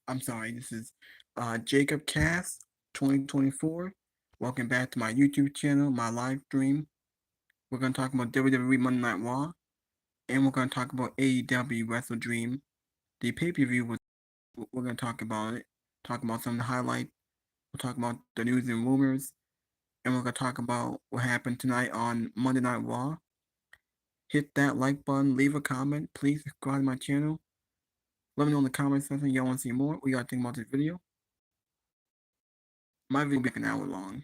I'm sorry, this is Jacob Cast 2024. Welcome back to my YouTube channel, my live stream. We're going to talk about WWE Monday Night Raw, and we're going to talk about AEW WrestleDream. The pay-per-view, we're going to talk about some of the highlights. We'll talk about the news and rumors, and we're going to talk about what happened tonight on Monday Night Raw. Hit that like button, leave a comment, please subscribe to my channel. Let me know in the comment section y'all want to see more. What y'all think about this video. My video will be like an hour long.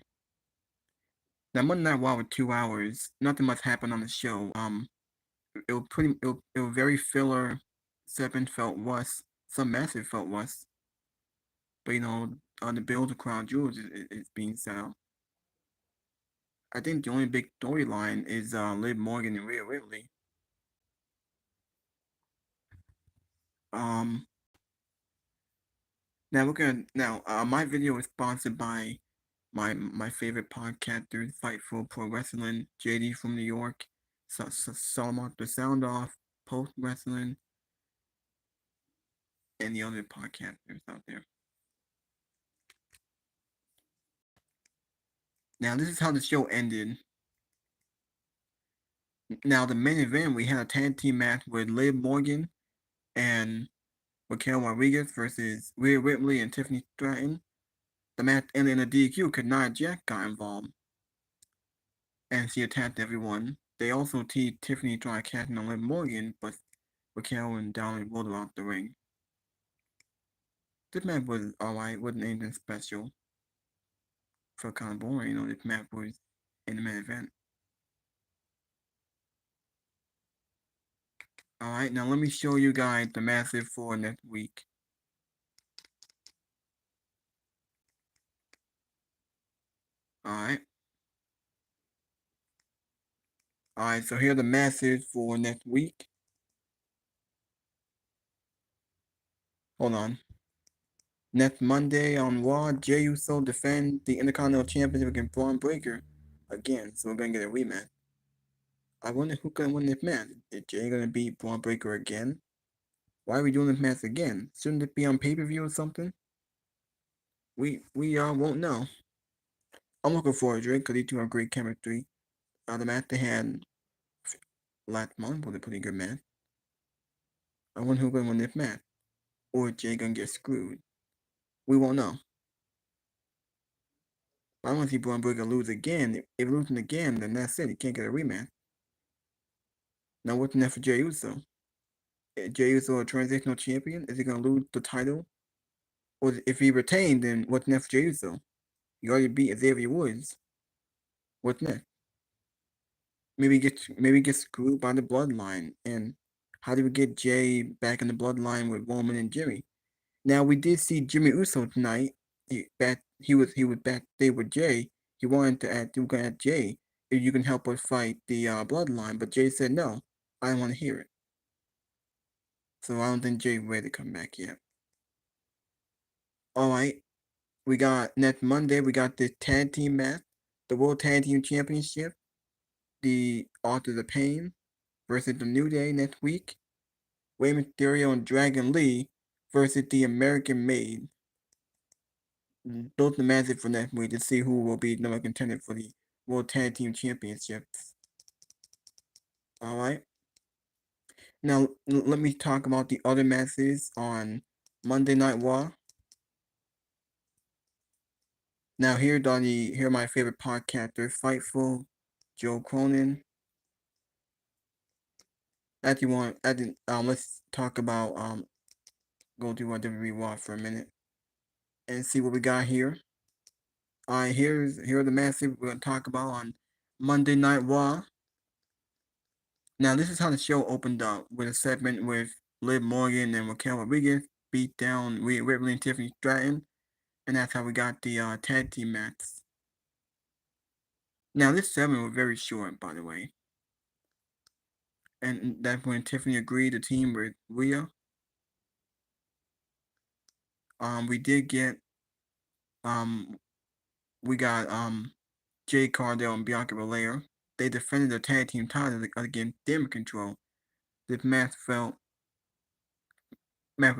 Now Monday Night Raw with 2 hours, nothing much happened on the show. It was very filler. Seven felt was some massive felt was, but on the build to Crown Jewels is being set up. I think the only big storyline is Liv Morgan and Rhea Ripley. Um, my video is sponsored by my favorite podcasters, Fightful Pro Wrestling, JD from New York, Solomon the Sound Off, Post Wrestling, and the other podcasters out there. Now this is how the show ended. Now the main event, we had a tag team match with Liv Morgan and Raquel Rodriguez versus Rhea Ripley and Tiffany Stratton. The match ended in a DQ because Nia Jax got involved, and she attacked everyone. They also teased Tiffany trying to catch on Liv Morgan, but Raquel and Dowling rolled her out the ring. This match was alright, wasn't anything special. Felt kind of boring, this match was in the main event. Alright, now let me show you guys the massive for next week. Alright. Alright, so here are the matches for next week. Hold on. Next Monday on Raw, Jey Uso defend the Intercontinental Championship against Braun Breaker again. So we're gonna get a rematch. I wonder who's gonna win this match. Is Jey gonna beat Braun Breaker again? Why are we doing this match again? Shouldn't it be on pay-per-view or something? We won't know. I'm looking forward to it because these two have great chemistry. The match they had last month was a pretty good match. I wonder who's gonna win this match. Or is Jey gonna get screwed? We won't know. But I want to see Braun Breaker lose again. If losing again, then that's it. He can't get a rematch. Now what's next for Jey Uso? Is Jey Uso a transitional champion? Is he gonna lose the title? Or if he retained, then what's next for Jey Uso? He already beat Xavier Woods. What's next? Maybe get screwed by the bloodline. And how do we get Jey back in the bloodline with Roman and Jimmy? Now we did see Jimmy Uso tonight. He was back there with Jey. He wanted to ask Jey if you can help us fight the bloodline, but Jey said no. I don't want to hear it. So I don't think Jey ready to come back yet. Alright. We got next Monday we got this tag team match. The World Tag Team Championship. The Authors of Pain versus the New Day next week. Rey Mysterio and Dragon Lee versus the American Maid. Those are the matches for next week to see who will be number contender for the World Tag Team Championships. Alright. Now let me talk about the other matches on Monday Night Raw. Now here are my favorite podcasters: Fightful, Joe Cronin. Let's talk about go through our WWE Raw for a minute and see what we got here. Alright, here are the matches we're gonna talk about on Monday Night Raw. Now this is how the show opened up with a segment with Liv Morgan and Raquel Rodriguez beat down Rhea Ripley and Tiffany Stratton, and that's how we got the tag team match. Now this segment was very short, by the way, and that's when Tiffany agreed to team with Rhea. We did get we got Jade Cargill and Bianca Belair. They defended their tag team titles against Damage Control. This match was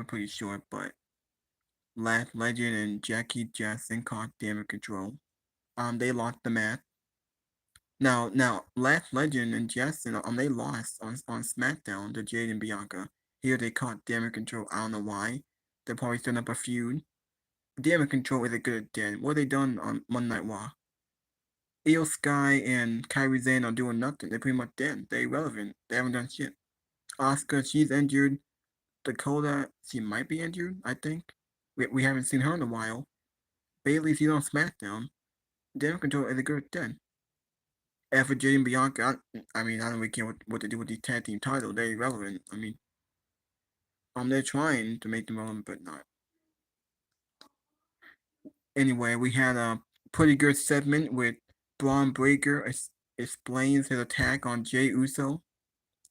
pretty short, but Laugh Legend and Jackie Jackson caught damage control. They lost the match. Now, Laugh Legend and Jackson, they lost on SmackDown to Jade and Bianca. Here they caught damage control. I don't know why. They're probably setting up a feud. Damage control is a good den. What they done on Monday Night Raw? Io Sky and Kairi Sane are doing nothing. They're pretty much dead. They're irrelevant. They haven't done shit. Asuka, she's injured. Dakota, she might be injured, I think. We haven't seen her in a while. Bailey, she's on SmackDown. Damage control is a good den. And for Jade and Bianca, I mean, I don't really care what they do with the tag team title. They're irrelevant. I mean, they're trying to make them relevant, but not. Anyway, we had a pretty good segment with Braun Breaker explains his attack on Jey Uso.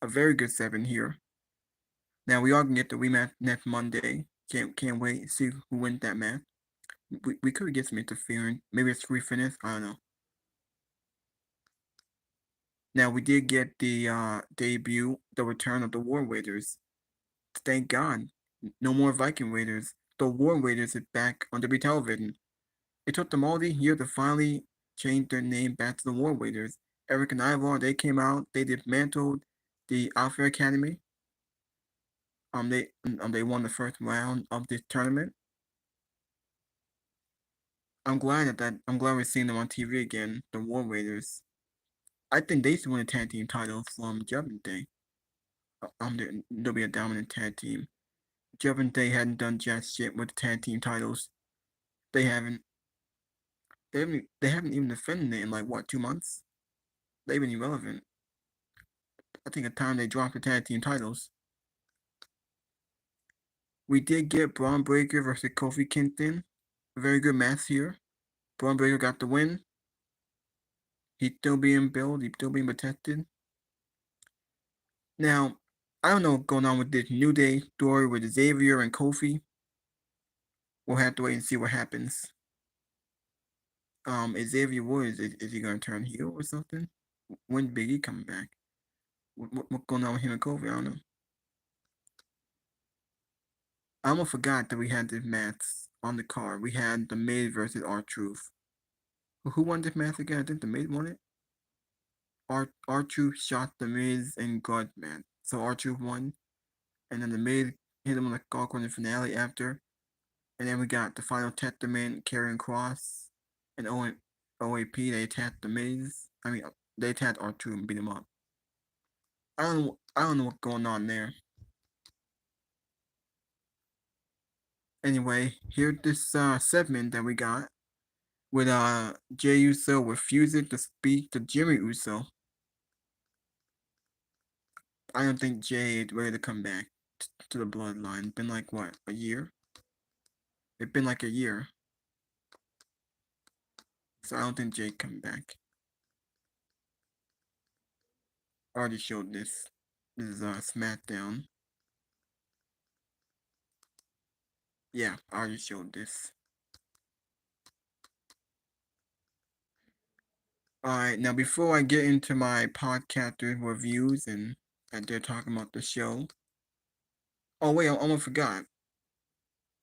A very good segment here. Now we are gonna get the rematch next Monday. Can't wait to see who wins that match. We could get some interference. Maybe it's free finish. I don't know. Now we did get the debut, the return of the War Raiders. Thank God. No more Viking Raiders. The War Raiders is back on WWE television. It took them all these years to finally change their name back to the War Raiders. Eric and Ivar, they came out, they dismantled the Alpha Academy. They won the first round of this tournament. I'm glad we're seeing them on TV again, the War Raiders. I think they should win a tag team title from Judgment Day. They'll be a dominant tag team. Judgment Day hadn't done jack shit with the tag team titles. They haven't. They haven't even defended it in like what 2 months. They've been irrelevant. I think at the time they dropped the tag team titles. We did get Braun Breaker versus Kofi Kingston. A very good match here. Braun Breaker got the win. He's still being built. He's still being protected. Now, I don't know what's going on with this New Day story with Xavier and Kofi. We'll have to wait and see what happens. Xavier Woods, is he gonna turn heel or something? When Big E coming back? What's going on with him and Kofi? I don't know. I almost forgot that we had this match on the card. We had the Miz versus R-Truth. Who won this match again? I think the Miz won it. R-Truth shot the Miz and God match. So R-Truth won. And then the Miz hit him on the Gargoyle in the finale after. And then we got the final testament, Karrion Kross and OAP. They attacked the Miz. I mean, they attacked R-Truth and beat him up. I don't know what's going on there. Anyway, here's this segment that we got with Jey Uso refusing to speak to Jimmy Uso. I don't think Jey is ready to come back to the bloodline. It's been like what, a year? It's been like a year. So I don't think Jey coming back. I already showed this. This is SmackDown. Yeah, I already showed this. Alright, now before I get into my podcaster reviews and they're talking about the show. Oh wait, I almost forgot.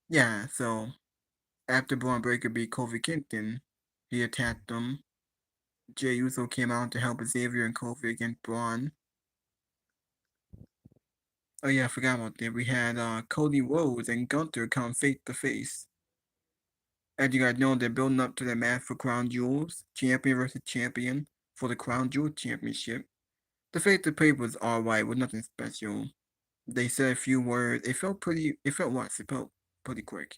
Yeah, so after Braun Breaker beat Kofi Kingston, he attacked them. Jey Uso came out to help Xavier and Kofi against Braun. Oh yeah, I forgot about that. We had Cody Rhodes and Gunther come face to face. As you guys know, they're building up to the match for Crown Jewels, champion versus champion for the Crown Jewel Championship. The face to paper was alright, with nothing special. They said a few words. It felt pretty. It felt what? It felt pretty quick.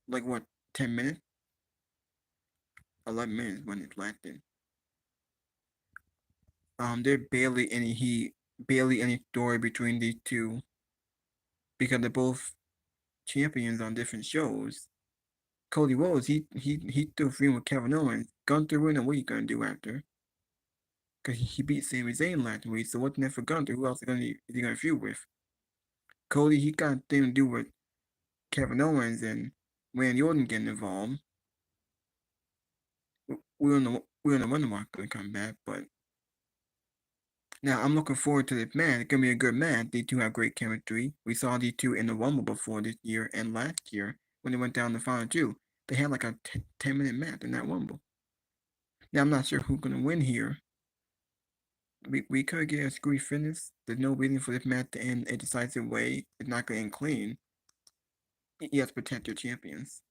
Like what? 10 minutes? 11 minutes when it lasted. There barely any heat, barely any story between these two because they're both champions on different shows. Cody Rhodes, he still feuding with Kevin Owens. Gunther winning, what are you gonna do after? Because he beat Sami Zayn last week, so what's next for Gunther? Who else is he gonna feud with? Cody, he got thing to do with Kevin Owens and Randy Orton getting involved. We don't know when the Rock gonna come back, but now I'm looking forward to this match. It's gonna be a good match. These two have great chemistry. We saw these two in the Rumble before this year and last year. when they went down the final two. They had like a 10-minute match in that Rumble. Yeah, I'm not sure who's gonna win here. We could get a screwy finish. There's no reason for this match to end a decisive way. It's not gonna end clean. You have to protect your champions.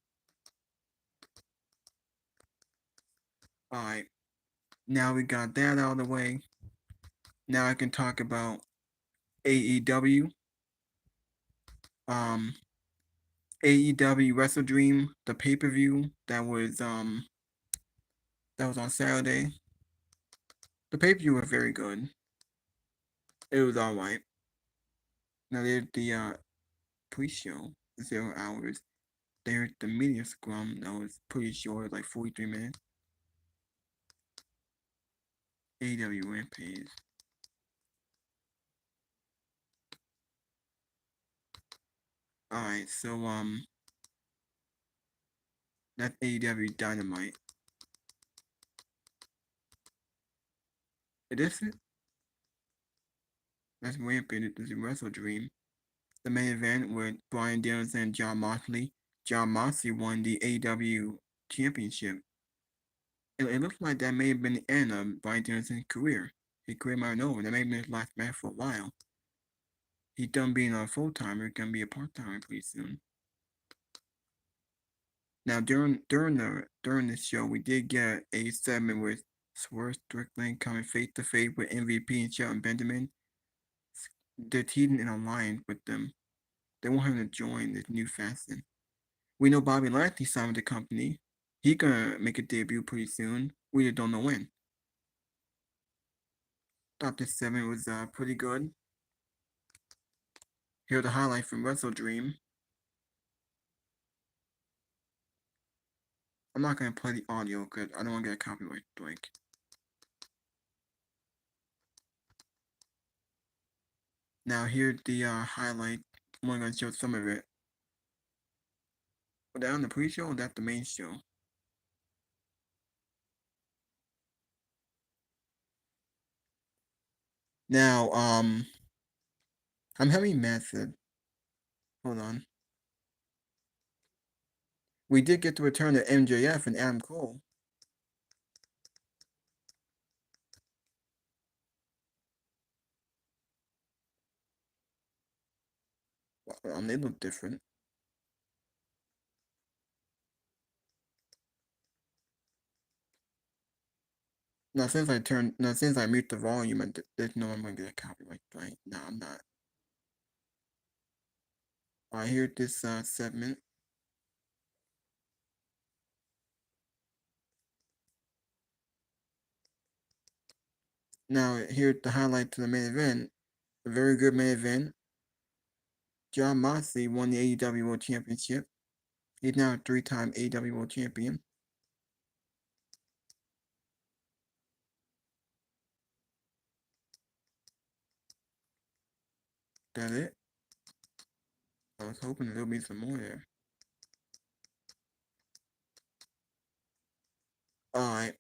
Alright. Now we got that out of the way. Now I can talk about AEW. Um AEW WrestleDream, the pay-per-view that was on Saturday. The pay-per-view was very good. It was alright. Now there's the pre-show, 0 hours. There's the media scrum that was pretty short, like 43 minutes. AEW Rampage. Alright, so that's AEW Dynamite. It is it? That's Rampage. This is WrestleDream. The main event with Bryan Danielson and Jon Moxley. Jon Moxley won the AEW championship. It looks like that may have been the end of Bryan Danielson's career. His career might be over. That may have been his last match for a while. He's done being a full-timer. He's gonna be a part-timer pretty soon. Now during this show, we did get a segment with Swerve Strickland coming face to face with MVP and Shelton Benjamin. They're teaming in alliance with them. They want him to join this new faction. We know Bobby Lashley signed with the company. He gonna make a debut pretty soon. We just don't know when. Thought this segment was pretty good. Here are the highlights from WrestleDream. I'm not gonna play the audio because I don't want to get a copyright strike. Now here's the highlight. I'm only gonna show some of it. Was that on the pre-show or that's the main show? Now, I'm having method. Hold on. We did get to return to MJF and Adam Cole. They look different. Now since I mute the volume, there's no I'm gonna get a copyright strike. No, I'm not. I hear this segment. Now here's the highlight to the main event. A very good main event. Jon Moxley won the AEW World Championship. He's now a 3-time AEW World Champion. That's it. I was hoping there'll be some more there. Alright.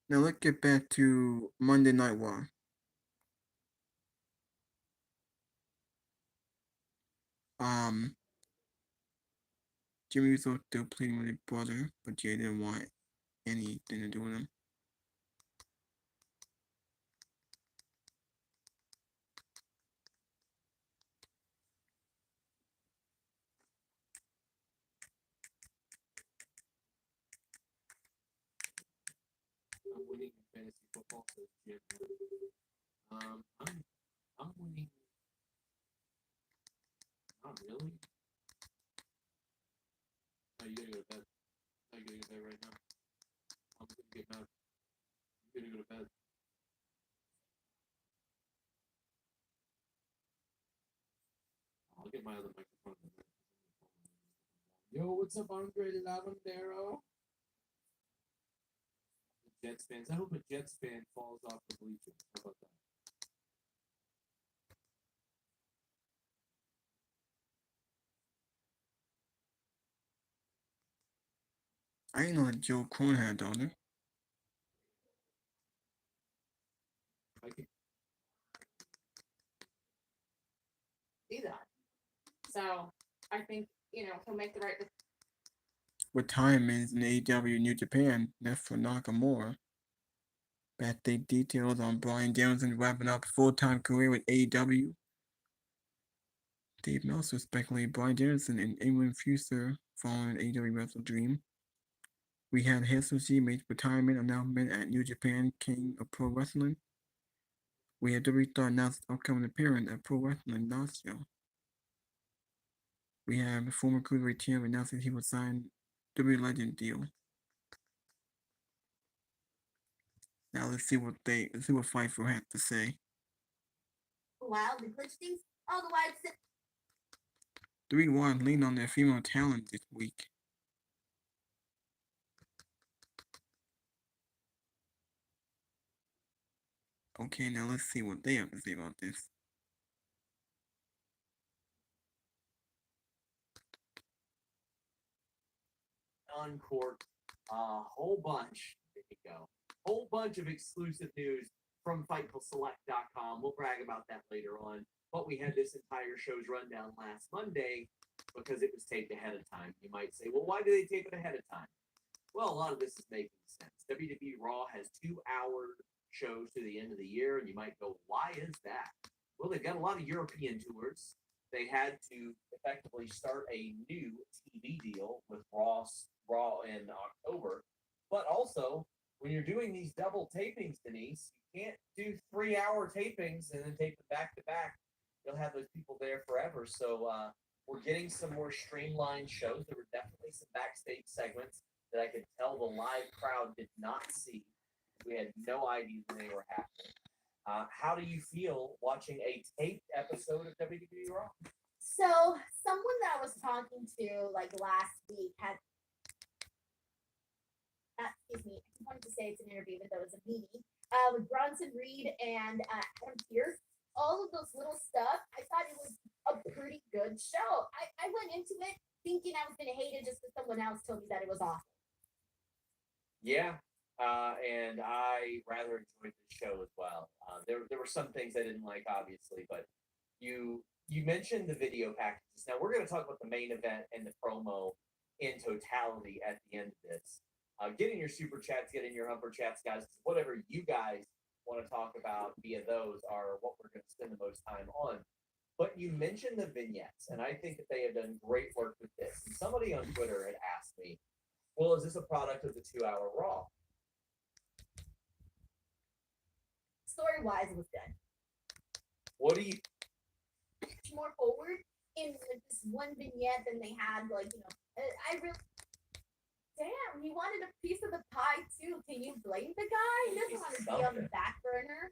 Now let's get back to Monday Night Raw. Jimmy Uso still pleading with his brother, but Jay didn't want anything to do with him. I'm winning in fantasy football, says Jim. I'm winning. Not really. No, you gotta go to bed. No, you gotta go to bed right now. I'm gonna get mad. You gotta go to bed. I'll get my other microphone. Yo, what's up, Andre Lavandero? The Jets fans. I hope a Jets fan falls off the bleachers. How about that? I didn't know that Joe Crone had a daughter. I can. See that? So I think he'll make the right decision. Retirements in AEW New Japan. That's for Nakamura. Backstage details on Bryan Danielson wrapping up full-time career with AEW. Dave Meltzer speculated Bryan Danielson and England future following AEW WrestleDream. We had History made retirement announcement at New Japan King of Pro Wrestling. We had WWE Star announced upcoming appearance at Pro Wrestling last year. We have the former Cruiserweight champ announcing he will sign WWE Legend deal. Now let's see what Fightful had to say. Wild and glitch things all the while. 3-1 lean on their female talent this week. Okay, now let's see what they have to say about this. Uncorked a whole bunch. There you go. Whole bunch of exclusive news from FightfulSelect.com. We'll brag about that later on. But we had this entire show's rundown last Monday because it was taped ahead of time. You might say, well, why do they tape it ahead of time? Well, a lot of this is making sense. WWE Raw has 2-hour shows to the end of the year, and you might go, why is that? Well, they've got a lot of European tours. They had to effectively start a new TV deal with Raw in October. But also, when you're doing these double tapings, Denise, you can't do 3-hour tapings and then tape them back to back. You'll have those people there forever. So we're getting some more streamlined shows. There were definitely some backstage segments that I could tell the live crowd did not see. We had no idea when they were happening. How do you feel watching a taped episode of WWE Raw? So someone that I was talking to like last week had, excuse me, I wanted to say it's an interview, but that was a meeting with Bronson Reed and Adam Pearce. All of those little stuff, I thought it was a pretty good show. I went into it thinking I was going to hate it just because someone else told me that it was awful. Yeah, and I rather enjoyed the show as well. There were some things I didn't like, obviously, but you mentioned the video packages. Now we're going to talk about the main event and the promo in totality at the end of this. Get in your super chats, get in your humper chats, guys. Whatever you guys want to talk about via those are what we're going to spend the most time on. But you mentioned the vignettes, and I think that they have done great work with this. And somebody on Twitter had asked me, well, is this a product of the 2-hour Raw? Story-wise, it was good. What do you... more forward in this one vignette than they had, like, I really... Damn, he wanted a piece of the pie, too. Can you blame the guy? He doesn't want to be on the back burner.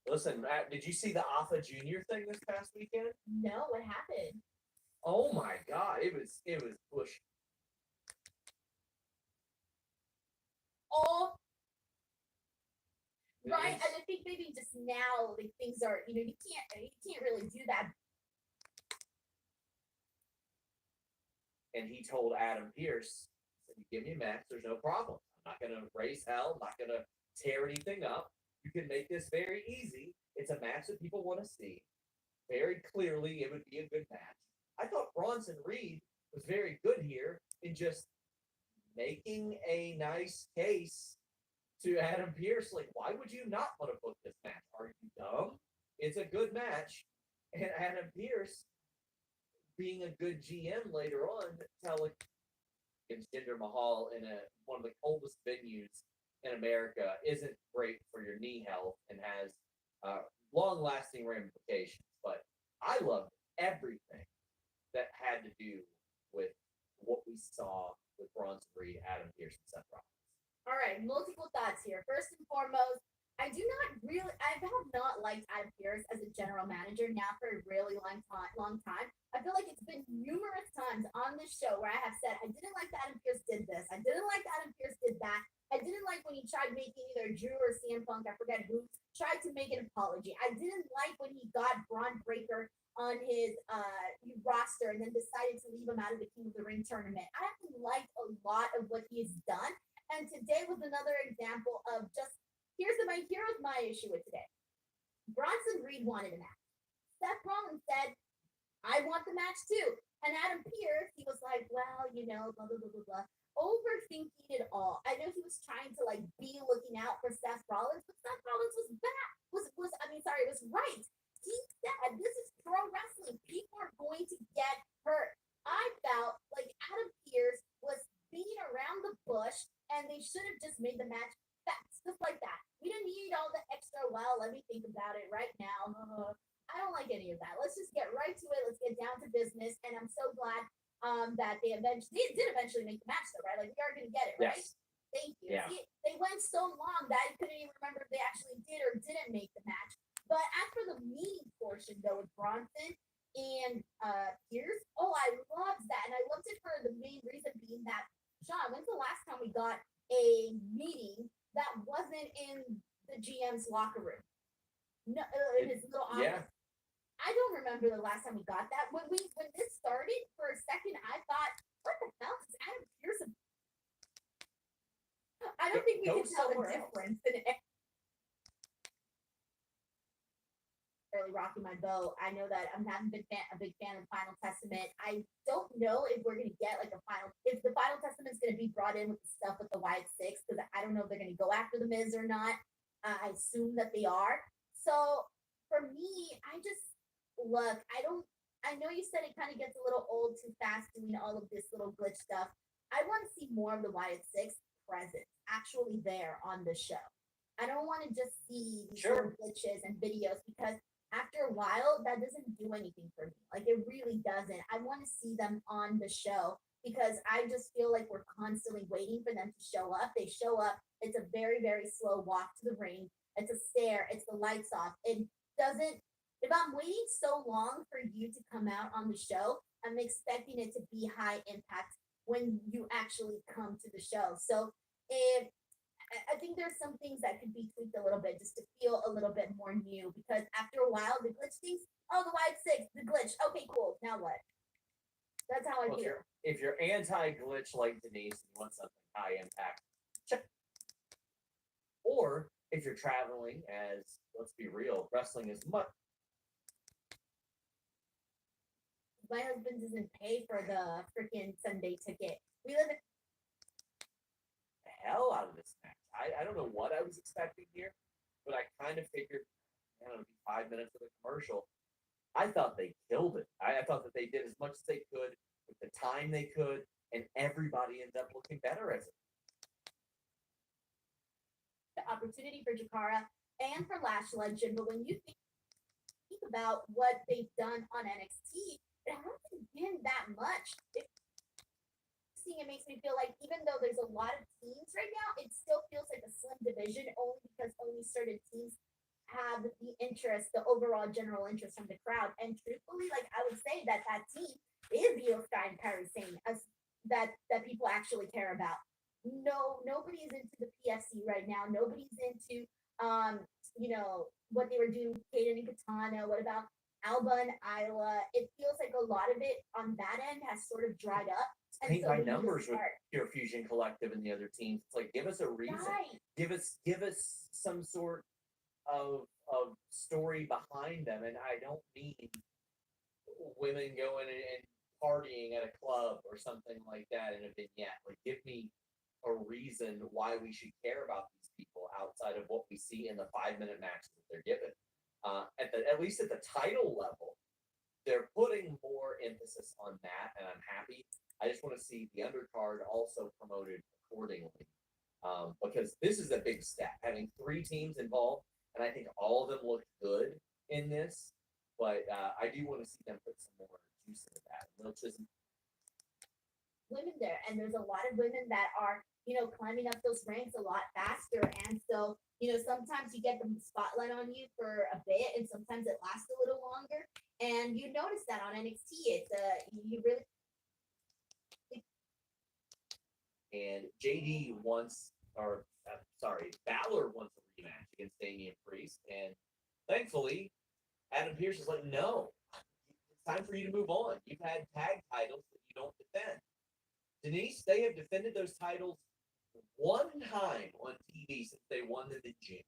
Listen, did you see the Alpha Junior thing this past weekend? No, what happened? Oh my God, it was push. Oh, right. And I think maybe just now, like things are, you can't really do that. And he told Adam Pearce, "You give me a match, there's no problem. I'm not gonna raise hell, I'm not gonna tear anything up. You can make this very easy. It's a match that people want to see. Very clearly, it would be a good match." I thought Bronson Reed was very good here in just making a nice case to Adam Pearce. Like, why would you not want to book this match? Are you dumb? It's a good match. And Adam Pearce, being a good GM later on, telling Jinder Mahal in one of the coldest venues in America isn't great for your knee health and has long-lasting ramifications. But I loved everything that had to do with what we saw with Bronson Reed, Adam Pearce, and Seth Rollins. All right, multiple thoughts here. First and foremost, I have not liked Adam Pearce as a general manager now for a really long time. I feel like it's been numerous times on this show where I have said, I didn't like that Adam Pearce did this. I didn't like that Adam Pearce did that. I didn't like when he tried making either Drew or CM Punk, I forget who, tried to make an apology. I didn't like when he got Braun Breaker on his roster and then decided to leave him out of the King of the Ring tournament. I haven't liked a lot of what he has done. And today was another example of just, here's my issue with today. Bronson Reed wanted a match. Seth Rollins said, I want the match too. And Adam Pearce, he was like, well, blah blah blah blah blah, overthinking it all. I know he was trying to like be looking out for Seth Rollins, but Seth Rollins was back. Was I mean, sorry, was right. He said this is pro wrestling. People are going to get hurt. I felt like Adam Pearce was beating around the bush, and they should have just made the match fast, just like that. We didn't need all the extra. Well, let me think about it right now. I don't like any of that. Let's just get right to it. Let's get down to business. And I'm so glad that they did eventually make the match, though, right? Like we are going to get it, right? Yes. Thank you. Yeah. See, they went so long that I couldn't even remember if they actually did or didn't make the match. But as for the meeting portion, though, with Bronson and Pierce, oh, I loved that, and I loved it for the main reason being that Sean, when's the last time we got a meeting that wasn't in the GM's locker room? No, in his little office. Yeah. I don't remember the last time we got that. When this started, for a second, I thought, what the hell is Adam Pearce? I don't think we Go can tell the somewhere else. difference. Really rocking my boat. I know that I'm not a big fan of Final Testament. I don't know if we're gonna get like if the Final Testament's gonna be brought in with the stuff with the Wyatt Six, because I don't know if they're gonna go after the Miz or not. I assume that they are. So for me, I just look. I know you said it kind of gets a little old too fast doing all of this little glitch stuff. I want to see more of the Wyatt Six present, actually there on the show. I don't want to just see these little glitches and videos, because after a while, that doesn't do anything for me. Like it really doesn't. I want to see them on the show, because I just feel like we're constantly waiting for them to show up. They show up. It's a very, very slow walk to the ring. It's a stare. It's the lights off. It doesn't. If I'm waiting so long for you to come out on the show, I'm expecting it to be high impact when you actually come to the show. So if I think there's some things that could be tweaked a little bit just to feel a little bit more new, because after a while the glitch things, oh, the Wyatt Six, the glitch, okay, cool, now what? That's how I feel. If you're anti-glitch like Denise and you want something high impact, check. Or if you're traveling, as let's be real, wrestling is much. My husband doesn't pay for the freaking Sunday ticket. We live in The hell out of this match. I don't know what I was expecting here, but I kind of figured, man, it'll be 5 minutes of the commercial. I thought they killed it. I thought that they did as much as they could with the time they could, and everybody ended up looking better as it. the opportunity for Jakara and for Lash Legend, but when you think about what they've done on NXT, it hasn't been that much. It makes me feel like even though there's a lot of teams right now, it still feels like a slim division, only because only certain teams have the interest, the overall general interest from the crowd. And truthfully, like I would say that team is Io Sky and Kairi Sane, as that people actually care about. No, nobody's into the PFC right now. Nobody's into what they were doing, Kaden and Katana. What about Alba and Isla? It feels like a lot of it on that end has sort of dried up. Paint by numbers with Pure Fusion Collective and the other teams. It's like, give us a reason. Right. Give us some sort of story behind them. And I don't mean women going and partying at a club or something like that in a vignette. Like, give me a reason why we should care about these people outside of what we see in the 5-minute matches that they're given. At least at the title level, they're putting more emphasis on that, and I'm happy. I just want to see the undercard also promoted accordingly, because this is a big step. Having 3 teams involved, and I think all of them look good in this, but I do want to see them put some more juice into that. Which is women there, and there's a lot of women that are climbing up those ranks a lot faster, and so sometimes you get the spotlight on you for a bit, and sometimes it lasts a little longer, and you notice that on NXT. It's you really. And JD wants, Balor wants a rematch against Damian Priest, and thankfully, Adam Pearce is like, no, it's time for you to move on. You've had tag titles that you don't defend. Denise, they have defended those titles one time on TV since they won them in June.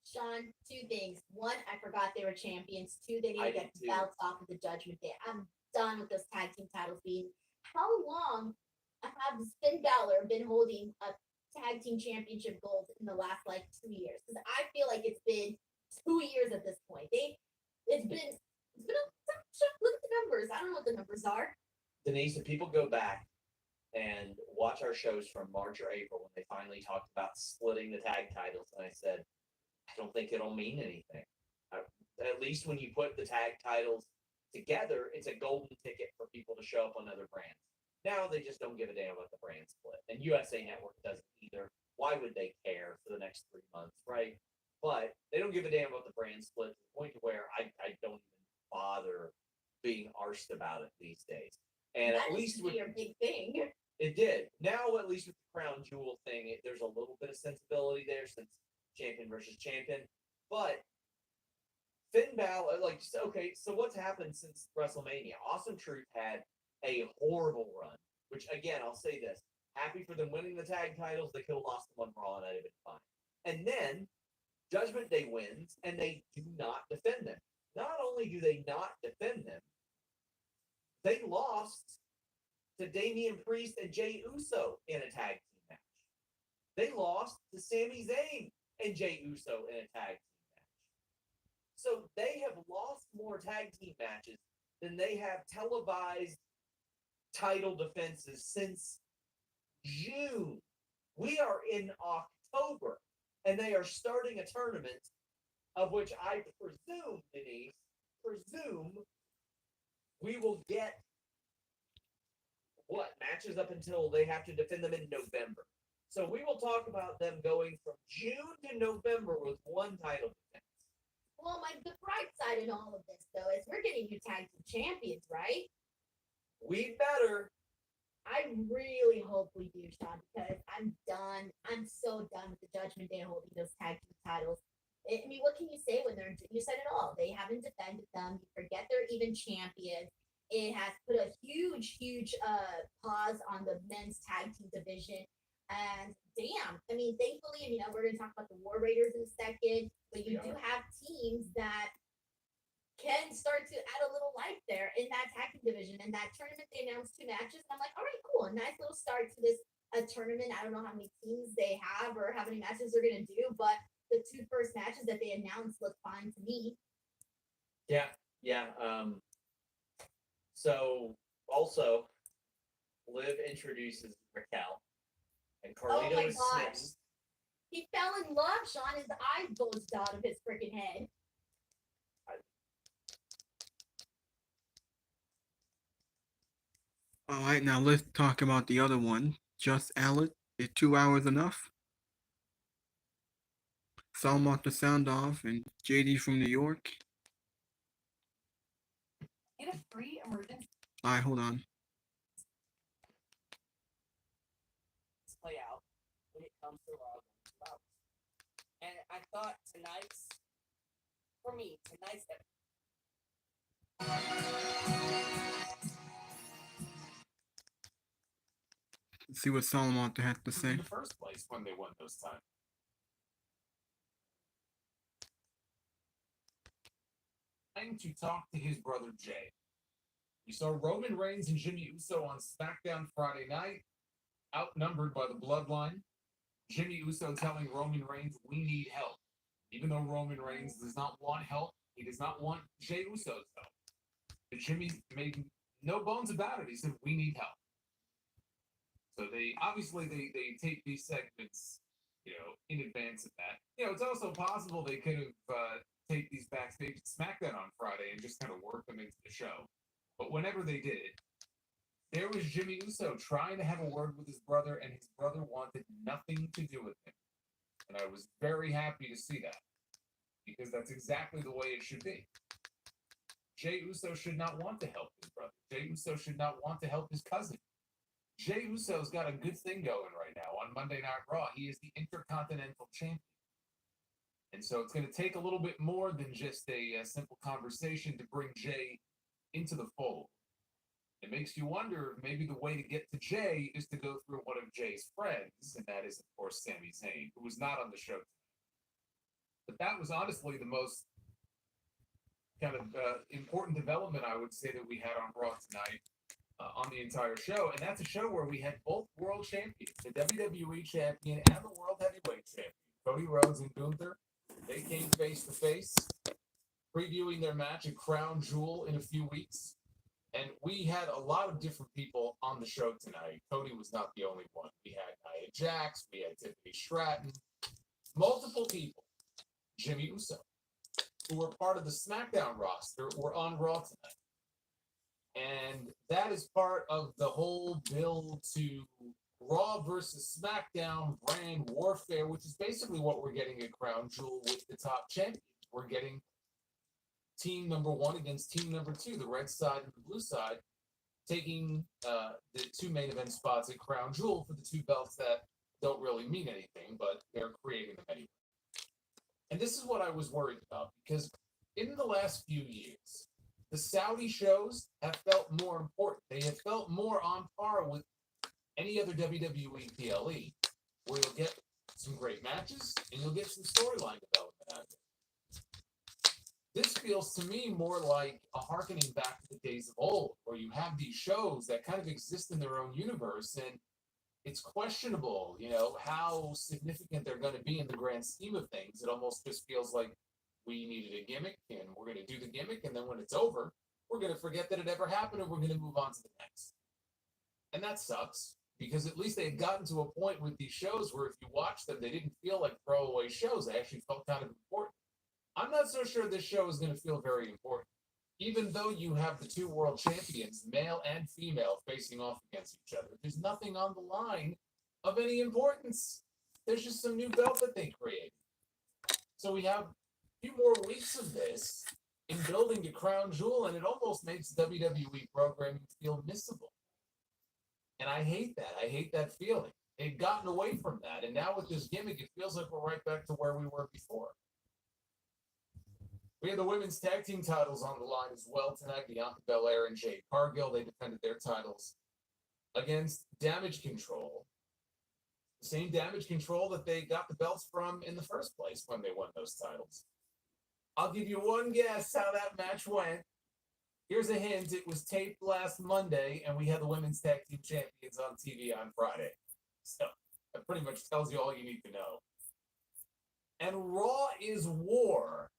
Sean, two things. One, I forgot they were champions. Two, they need I to get did too. the belts off of the Judgment Day. I'm done with those tag team titles being. How long have Finn Balor been holding a tag team championship gold in the last like 2 years? Because I feel like it's been 2 years at this point. It's been look at the numbers. I don't know what the numbers are. Denise, if people go back and watch our shows from March or April when they finally talked about splitting the tag titles, and I said, I don't think it'll mean anything. At least when you put the tag titles together, it's a golden ticket for people to show up on other brands. Now they just don't give a damn about the brand split. And USA Network doesn't either. Why would they care for the next 3 months, right? But they don't give a damn about the brand split to the point to where I don't even bother being arsed about it these days. And That at least used to be your big thing. it did. Now, at least with the crown jewel thing, there's a little bit of sensibility there since champion versus champion. But Finn Balor, okay, so what's happened since WrestleMania? Awesome Truth had a horrible run, which, again, I'll say this. Happy for them winning the tag titles. They could have lost them on Raw, and that'd have been fine. And then Judgment Day wins, and they do not defend them. Not only do they not defend them, they lost to Damian Priest and Jey Uso in a tag team match. They lost to Sami Zayn and Jey Uso in a tag team match. So they have lost more tag team matches than they have televised title defenses since June. We are in October, and they are starting a tournament of which I presume, Denise, we will get matches up until they have to defend them in November. So we will talk about them going from June to November with one title defense. Well, the bright side in all of this, though, is we're getting new tag team champions, right? We better. I really hope we do, Sean, because I'm done. I'm so done with the Judgment Day holding those tag team titles. I mean, what can you say when you said it all? They haven't defended them. You forget they're even champions. It has put a huge pause on the men's tag team division. And damn, I mean, thankfully, we're going to talk about the War Raiders in a second, but you do have teams that can start to add a little life there in that tag team division. And that tournament, they announced 2 matches. And I'm like, all right, cool. A nice little start to this tournament. I don't know how many teams they have or how many matches they're going to do, but the 2 first matches that they announced look fine to me. Yeah. So also, Liv introduces Raquel, and Carlito is smitten. He fell in love, Sean. His eyes bulged out of his freaking head. All right, now let's talk about the other one. Just Alec. Is 2 hours enough? Salmont the Sound Off and JD from New York. Get a free emergency All right, hold on. play out when it comes to Raw and and I thought tonight's Let's see what Salmont had to say. In the first place when they won those times. Trying to talk to his brother Jay. You saw Roman Reigns and Jimmy Uso on SmackDown Friday night, outnumbered by the Bloodline. Jimmy Uso telling Roman Reigns, we need help. Even though Roman Reigns does not want help, he does not want Jey Uso's help. But Jimmy made no bones about it. He said, we need help. So they tape these segments, in advance of that. It's also possible they could have taped these backstage at SmackDown on Friday and just kind of worked them into the show. But whenever they did it, there was Jimmy Uso trying to have a word with his brother, and his brother wanted nothing to do with him. And I was very happy to see that, because that's exactly the way it should be. Jey Uso should not want to help his brother. Jey Uso should not want to help his cousin. Jey Uso's got a good thing going right now on Monday Night Raw. He is the Intercontinental Champion. And so it's going to take a little bit more than just a simple conversation to bring Jey into the fold. It makes you wonder if maybe the way to get to Jey is to go through one of Jey's friends, and that is, of course, Sami Zayn, who was not on the show tonight. But that was honestly the most kind of important development I would say that we had on Raw tonight on the entire show. And that's a show where we had both world champions, the WWE champion and the world heavyweight champion, Cody Rhodes and Gunther. They came face to face, previewing their match at Crown Jewel in a few weeks. And we had a lot of different people on the show tonight. Cody was not the only one. We had Nia Jax, we had Tiffany Stratton, multiple people. Jimmy Uso, who were part of the SmackDown roster, were on Raw tonight. And that is part of the whole build to Raw versus SmackDown brand warfare, which is basically what we're getting at Crown Jewel with the top champions. We're getting team number 1 against team number 2, the red side and the blue side, taking the 2 main event spots at Crown Jewel for the 2 belts that don't really mean anything, but they're creating them anyway. And this is what I was worried about, because in the last few years, the Saudi shows have felt more important. They have felt more on par with any other WWE PLE, where you'll get some great matches and you'll get some storyline development out of it. This feels to me more like a harkening back to the days of old, where you have these shows that kind of exist in their own universe, and it's questionable, how significant they're going to be in the grand scheme of things. It almost just feels like we needed a gimmick, and we're going to do the gimmick, and then when it's over, we're going to forget that it ever happened, and we're going to move on to the next. And that sucks, because at least they had gotten to a point with these shows where if you watch them, they didn't feel like throwaway shows. They actually felt kind of important. I'm not so sure this show is going to feel very important, even though you have the 2 world champions, male and female, facing off against each other. There's nothing on the line of any importance. There's just some new belt that they created. So we have a few more weeks of this in building to Crown Jewel, and it almost makes WWE programming feel missable. And I hate that. I hate that feeling. They've gotten away from that, and now with this gimmick, it feels like we're right back to where we were before. We had the women's tag team titles on the line as well tonight. Bianca Belair and Jade Cargill, they defended their titles against Damage Control. The same Damage Control that they got the belts from in the first place when they won those titles. I'll give you one guess how that match went. Here's a hint. It was taped last Monday, and we had the women's tag team champions on TV on Friday. So that pretty much tells you all you need to know. And Raw is war.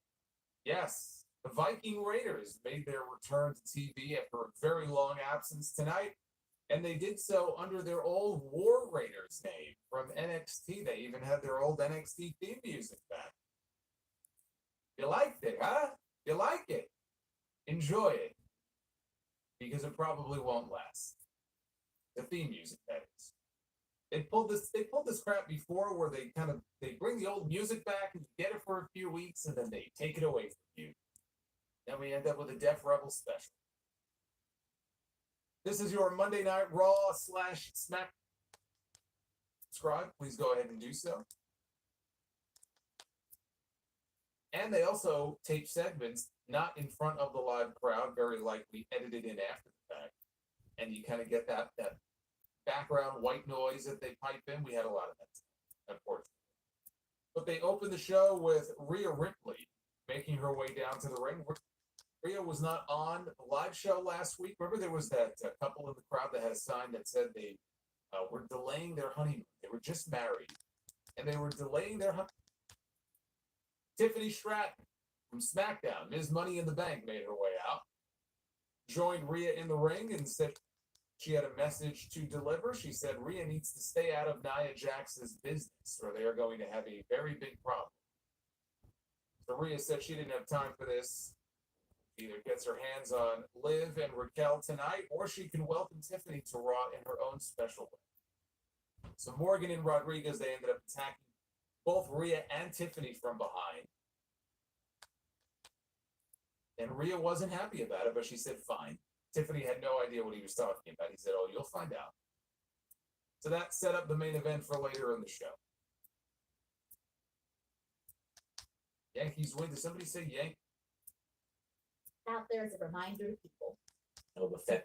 Yes, the Viking Raiders made their return to TV after a very long absence tonight, and they did so under their old War Raiders name from NXT. They even had their old NXT theme music back. You liked it, huh? You like it? Enjoy it, because it probably won't last. The theme music, that is. They pulled this crap before, where they bring the old music back and you get it for a few weeks, and then they take it away from you. Then we end up with a Def Rebel special. This is your Monday Night Raw / Smack. Subscribe, please go ahead and do so. And they also tape segments not in front of the live crowd, very likely edited in after the fact, and you kind of get that background white noise that they pipe in. We had a lot of that, unfortunately. But they opened the show with Rhea Ripley making her way down to the ring. Rhea was not on the live show last week. Remember, there was that couple in the crowd that had a sign that said they were delaying their honeymoon. They were just married, and they were delaying their honeymoon. Tiffany Stratton from SmackDown, Ms. Money in the Bank, made her way out, joined Rhea in the ring, and said she had a message to deliver. She said Rhea needs to stay out of Nia Jax's business, or they are going to have a very big problem. So Rhea said she didn't have time for this. Either gets her hands on Liv and Raquel tonight, or she can welcome Tiffany to Raw in her own special way. So Morgan and Rodriguez, they ended up attacking both Rhea and Tiffany from behind. And Rhea wasn't happy about it, but she said, fine. Tiffany had no idea what he was talking about. He said, oh, you'll find out. So that set up the main event for later in the show. Yankees win. Did somebody say Yankees? Out there as a reminder to people. No offense.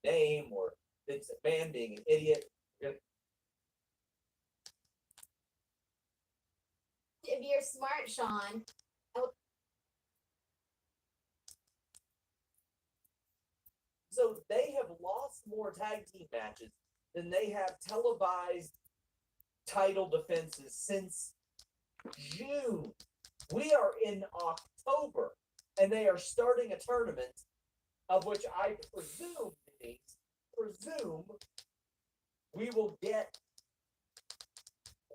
Name or Vince McMahon being an idiot. You're smart, Sean. So they have lost more tag team matches than they have televised title defenses since June. We are in October, and they are starting a tournament of which I presume we will get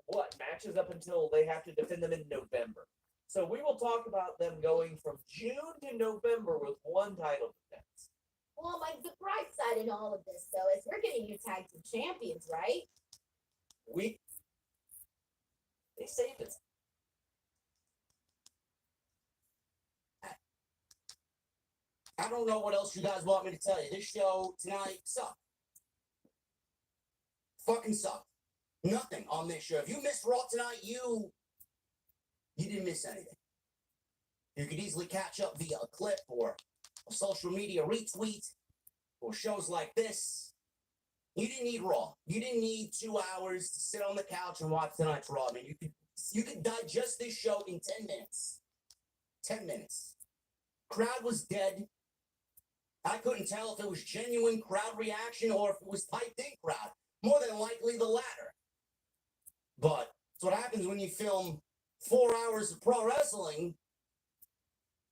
what matches up until they have to defend them in November. So we will talk about them going from June to November with one title defense. Well, the bright side in all of this, though, is we're getting new tag team champions, right? They saved us. I don't know what else you guys want me to tell you. This show tonight sucked. Fucking sucked. Nothing on this show. If you missed Raw tonight, you didn't miss anything. You could easily catch up via a clip or a social media retweet or shows like this. You didn't need Raw. You didn't need 2 hours to sit on the couch and watch tonight's Raw. I mean, you could digest this show in 10 minutes. 10 minutes. Crowd was dead. I couldn't tell if it was genuine crowd reaction or if it was typed in crowd. More than likely the latter. But it's what happens when you film 4 hours of pro wrestling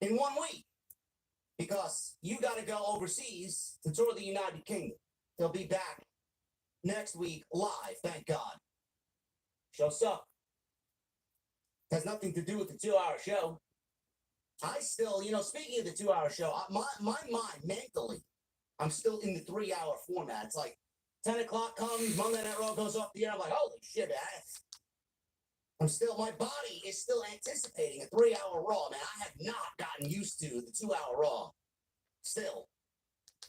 in 1 week. Because you got to go overseas to tour the United Kingdom. They'll be back next week live, thank God. Show sucked. Has nothing to do with the 2-hour show. I still, speaking of the 2-hour show, my mind, mentally, I'm still in the 3-hour format. It's like 10 o'clock comes, Monday Night Raw goes off the air. I'm like, holy shit, my body is still anticipating a 3-hour Raw, man. I have not gotten used to the 2-hour Raw. Still.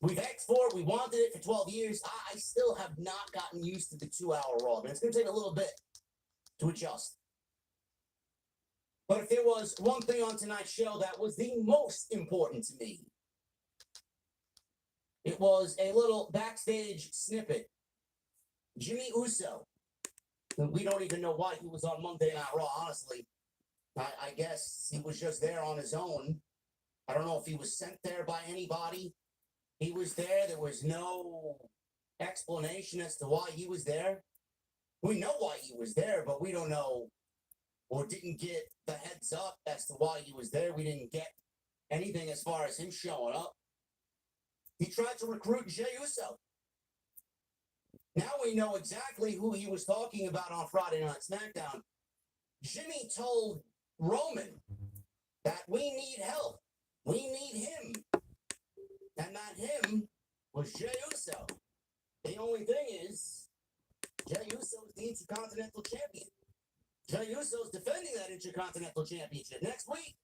We've asked for it. We wanted it for 12 years. I still have not gotten used to the 2-hour Raw, man. It's going to take a little bit to adjust. But if there was one thing on tonight's show that was the most important to me, it was a little backstage snippet. Jimmy Uso. We don't even know why he was on Monday Night Raw, honestly. I guess he was just there on his own. I don't know if he was sent there by anybody. He was there. There was no explanation as to why he was there. We know why he was there, but we don't know or didn't get the heads up as to why he was there. We didn't get anything as far as him showing up. He tried to recruit Jey Uso. Now we know exactly who he was talking about on Friday Night SmackDown. Jimmy told Roman that we need help. We need him. And that him was Jey Uso. The only thing is, Jey Uso is the Intercontinental Champion. Jey Uso's defending that Intercontinental Championship next week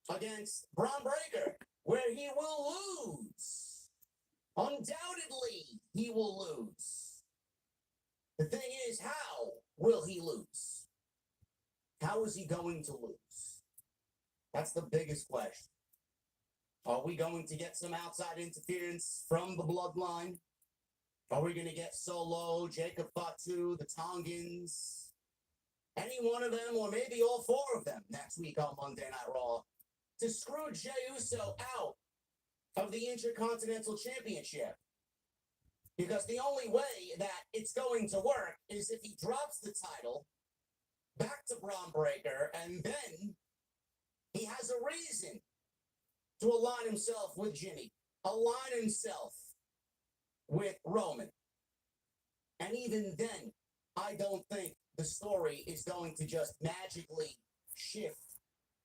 against Braun Breaker, where he will lose. Undoubtedly, he will lose. The thing is, how will he lose? How is he going to lose? That's the biggest question. Are we going to get some outside interference from the bloodline? Are we going to get Solo, Jacob Fatu, the Tongans, any one of them, or maybe all 4 of them next week on Monday Night Raw to screw Jey Uso out of the Intercontinental Championship? Because the only way that it's going to work is if he drops the title back to Braun Breaker, and then he has a reason to align himself with Jimmy, align himself with Roman. And even then, I don't think the story is going to just magically shift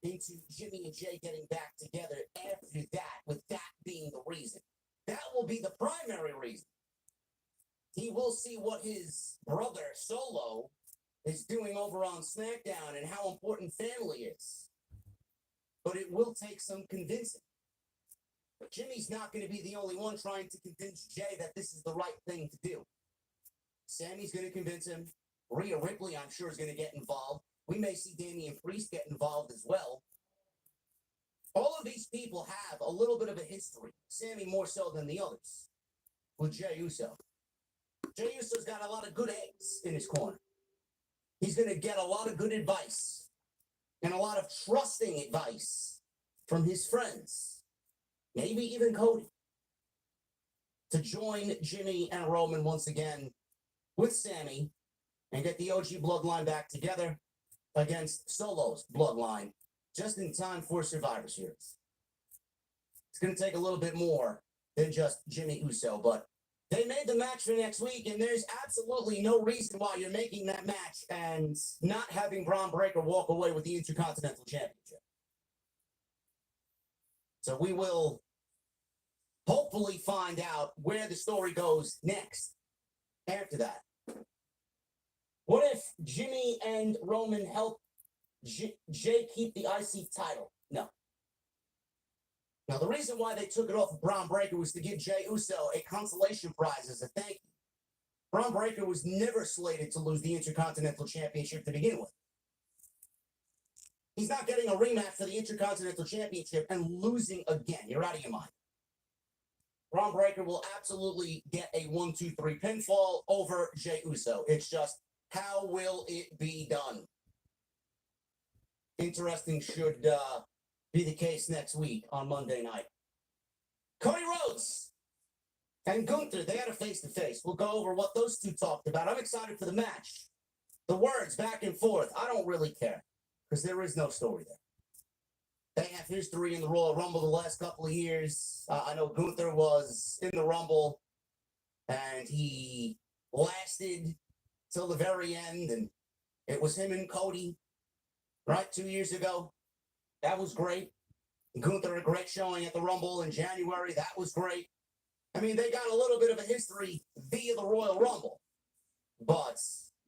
into Jimmy and Jay getting back together after that, with that being the reason. That will be the primary reason. He will see what his brother Solo is doing over on SmackDown and how important family is. But it will take some convincing. But Jimmy's not going to be the only one trying to convince Jay that this is the right thing to do. Sammy's going to convince him. Rhea Ripley, I'm sure, is going to get involved. We may see Damian Priest get involved as well. All of these people have a little bit of a history. Sammy more so than the others. With Jey Uso. Jey Uso's got a lot of good eggs in his corner. He's going to get a lot of good advice and a lot of trusting advice from his friends, maybe even Cody, to join Jimmy and Roman once again with Sammy and get the OG bloodline back together against Solo's bloodline just in time for Survivor Series. It's going to take a little bit more than just Jimmy Uso, but they made the match for next week, and there's absolutely no reason why you're making that match and not having Braun Breaker walk away with the Intercontinental Championship. So we will hopefully find out where the story goes next after that. What if Jimmy and Roman help Jay keep the IC title? No. Now, the reason why they took it off of Braun Breaker was to give Jey Uso a consolation prize as a thank you. Braun Breaker was never slated to lose the Intercontinental Championship to begin with. He's not getting a rematch for the Intercontinental Championship and losing again. You're out of your mind. Braun Breaker will absolutely get a 1-2-3 pinfall over Jey Uso. It's just, how will it be done? Interesting should be the case next week on Monday night. Cody Rhodes and Gunther, they had a face-to-face. We'll go over what those two talked about. I'm excited for the match. The words back and forth, I don't really care because there is no story there. They have history in the Royal Rumble the last couple of years. I know Gunther was in the Rumble and he lasted till the very end, and it was him and Cody, right, 2 years ago. That was great. Gunther, a great showing at the Rumble in January. That was great. I mean, they got a little bit of a history via the Royal Rumble. But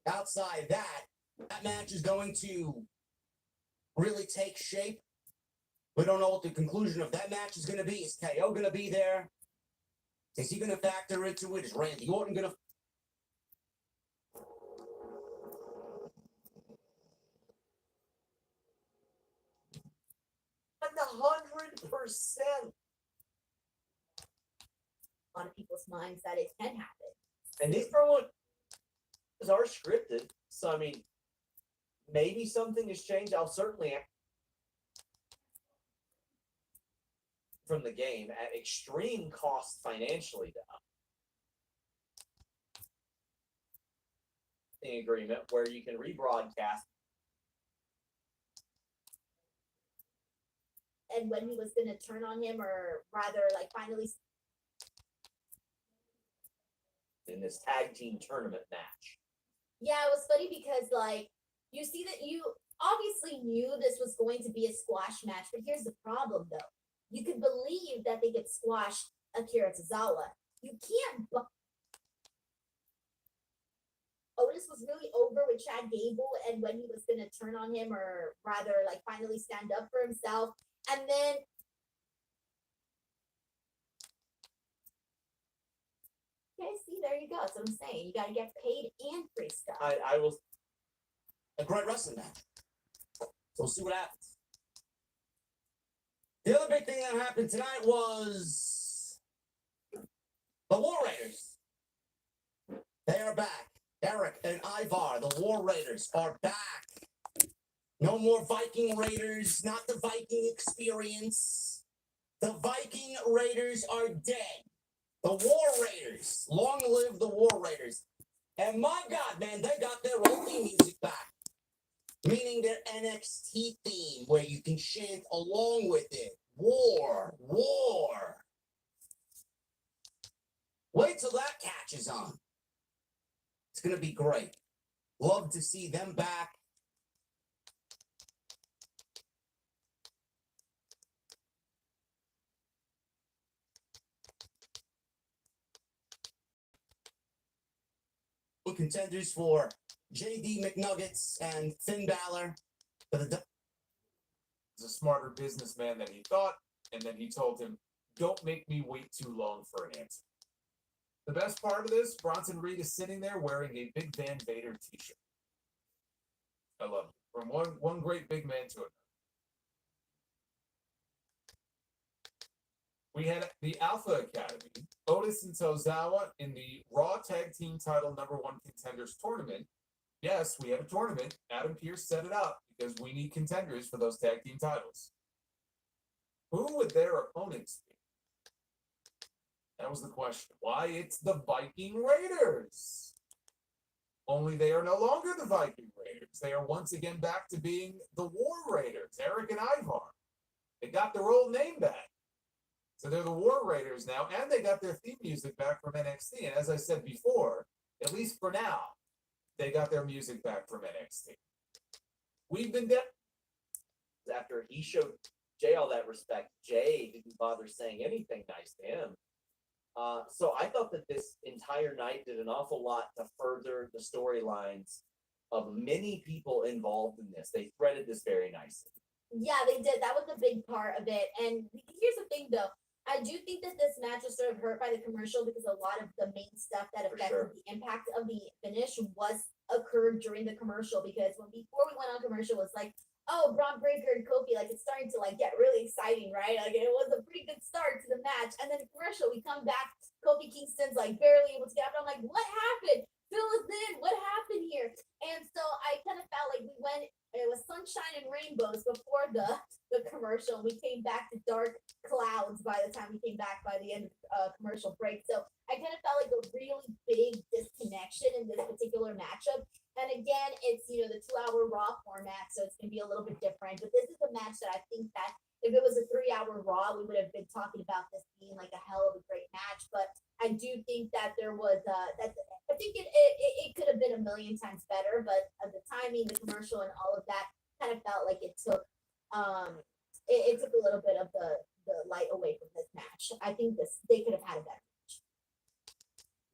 outside that, that match is going to really take shape. We don't know what the conclusion of that match is going to be. Is KO going to be there? Is he going to factor into it? Is Randy Orton going to... Like 100%. A lot of people's minds that it can happen. And these promos are scripted. So, I mean, maybe something has changed. I'll certainly, from the game, at extreme cost financially, though. The agreement where you can rebroadcast. And when he was going to turn on him, or rather, like, finally. In this tag team tournament match. Yeah, it was funny because, like, you see that you obviously knew this was going to be a squash match, but here's the problem, though. You could believe that they could squash Akira Tozawa. You can't. Otis was really over with Chad Gable, and when he was going to turn on him, or rather, like, finally stand up for himself, and then. Okay, see, there you go. That's what I'm saying. You got to get paid and free stuff. I will. A great wrestling match. So we'll see what happens. The other big thing that happened tonight was the War Raiders. They are back. Eric and Ivar, the War Raiders, are back. No more Viking Raiders, not the Viking experience. The Viking Raiders are dead. The War Raiders. Long live the War Raiders. And my God, man, they got their old theme music back. Meaning their NXT theme, where you can chant along with it. War, war. Wait till that catches on. It's going to be great. Love to see them back. Contenders for JD McNuggets and Finn Balor. He's a smarter businessman than he thought, and then he told him, don't make me wait too long for an answer. The best part of this, Bronson Reed is sitting there wearing a Big Van Vader t-shirt. I love it. From one great big man to another. We had the Alpha Academy, Otis and Tozawa in the Raw Tag Team Title #1 Contenders Tournament. Yes, we have a tournament. Adam Pearce set it up because we need contenders for those tag team titles. Who would their opponents be? That was the question. Why, it's the Viking Raiders. Only they are no longer the Viking Raiders. They are once again back to being the War Raiders, Eric and Ivar. They got their old name back. So they're the War Raiders now, and they got their theme music back from NXT. And as I said before, at least for now, they got their music back from NXT. We've been down. After he showed Jay all that respect, Jay didn't bother saying anything nice to him. So I thought that this entire night did an awful lot to further the storylines of many people involved in this. They threaded this very nicely. Yeah, they did. That was a big part of it. And here's the thing, though. I do think that this match was sort of hurt by the commercial because a lot of the main stuff that For affected sure. the impact of the finish occurred during the commercial. Because before we went on commercial, it was like, oh, Braun Breaker and Kofi, like it's starting to like get really exciting, right? Like it was a pretty good start to the match. And then commercial, we come back, Kofi Kingston's like barely able to get up. I'm like, what happened? Fill us in. What happened here? And so I kind of felt like it was sunshine and rainbows before the commercial. We came back to dark clouds by the time we came back by the end of commercial break. So I kind of felt like a really big disconnection in this particular matchup. And again, it's, the 2-hour Raw format, so it's going to be a little bit different. But this is a match that I think that if it was a 3-hour Raw, we would have been talking about this being like a hell of a great match. But I do think that there was I think it could have been a million times better. But the timing, the commercial, and all of that kind of felt like it took it took a little bit of the light away from this match. I think they could have had a better.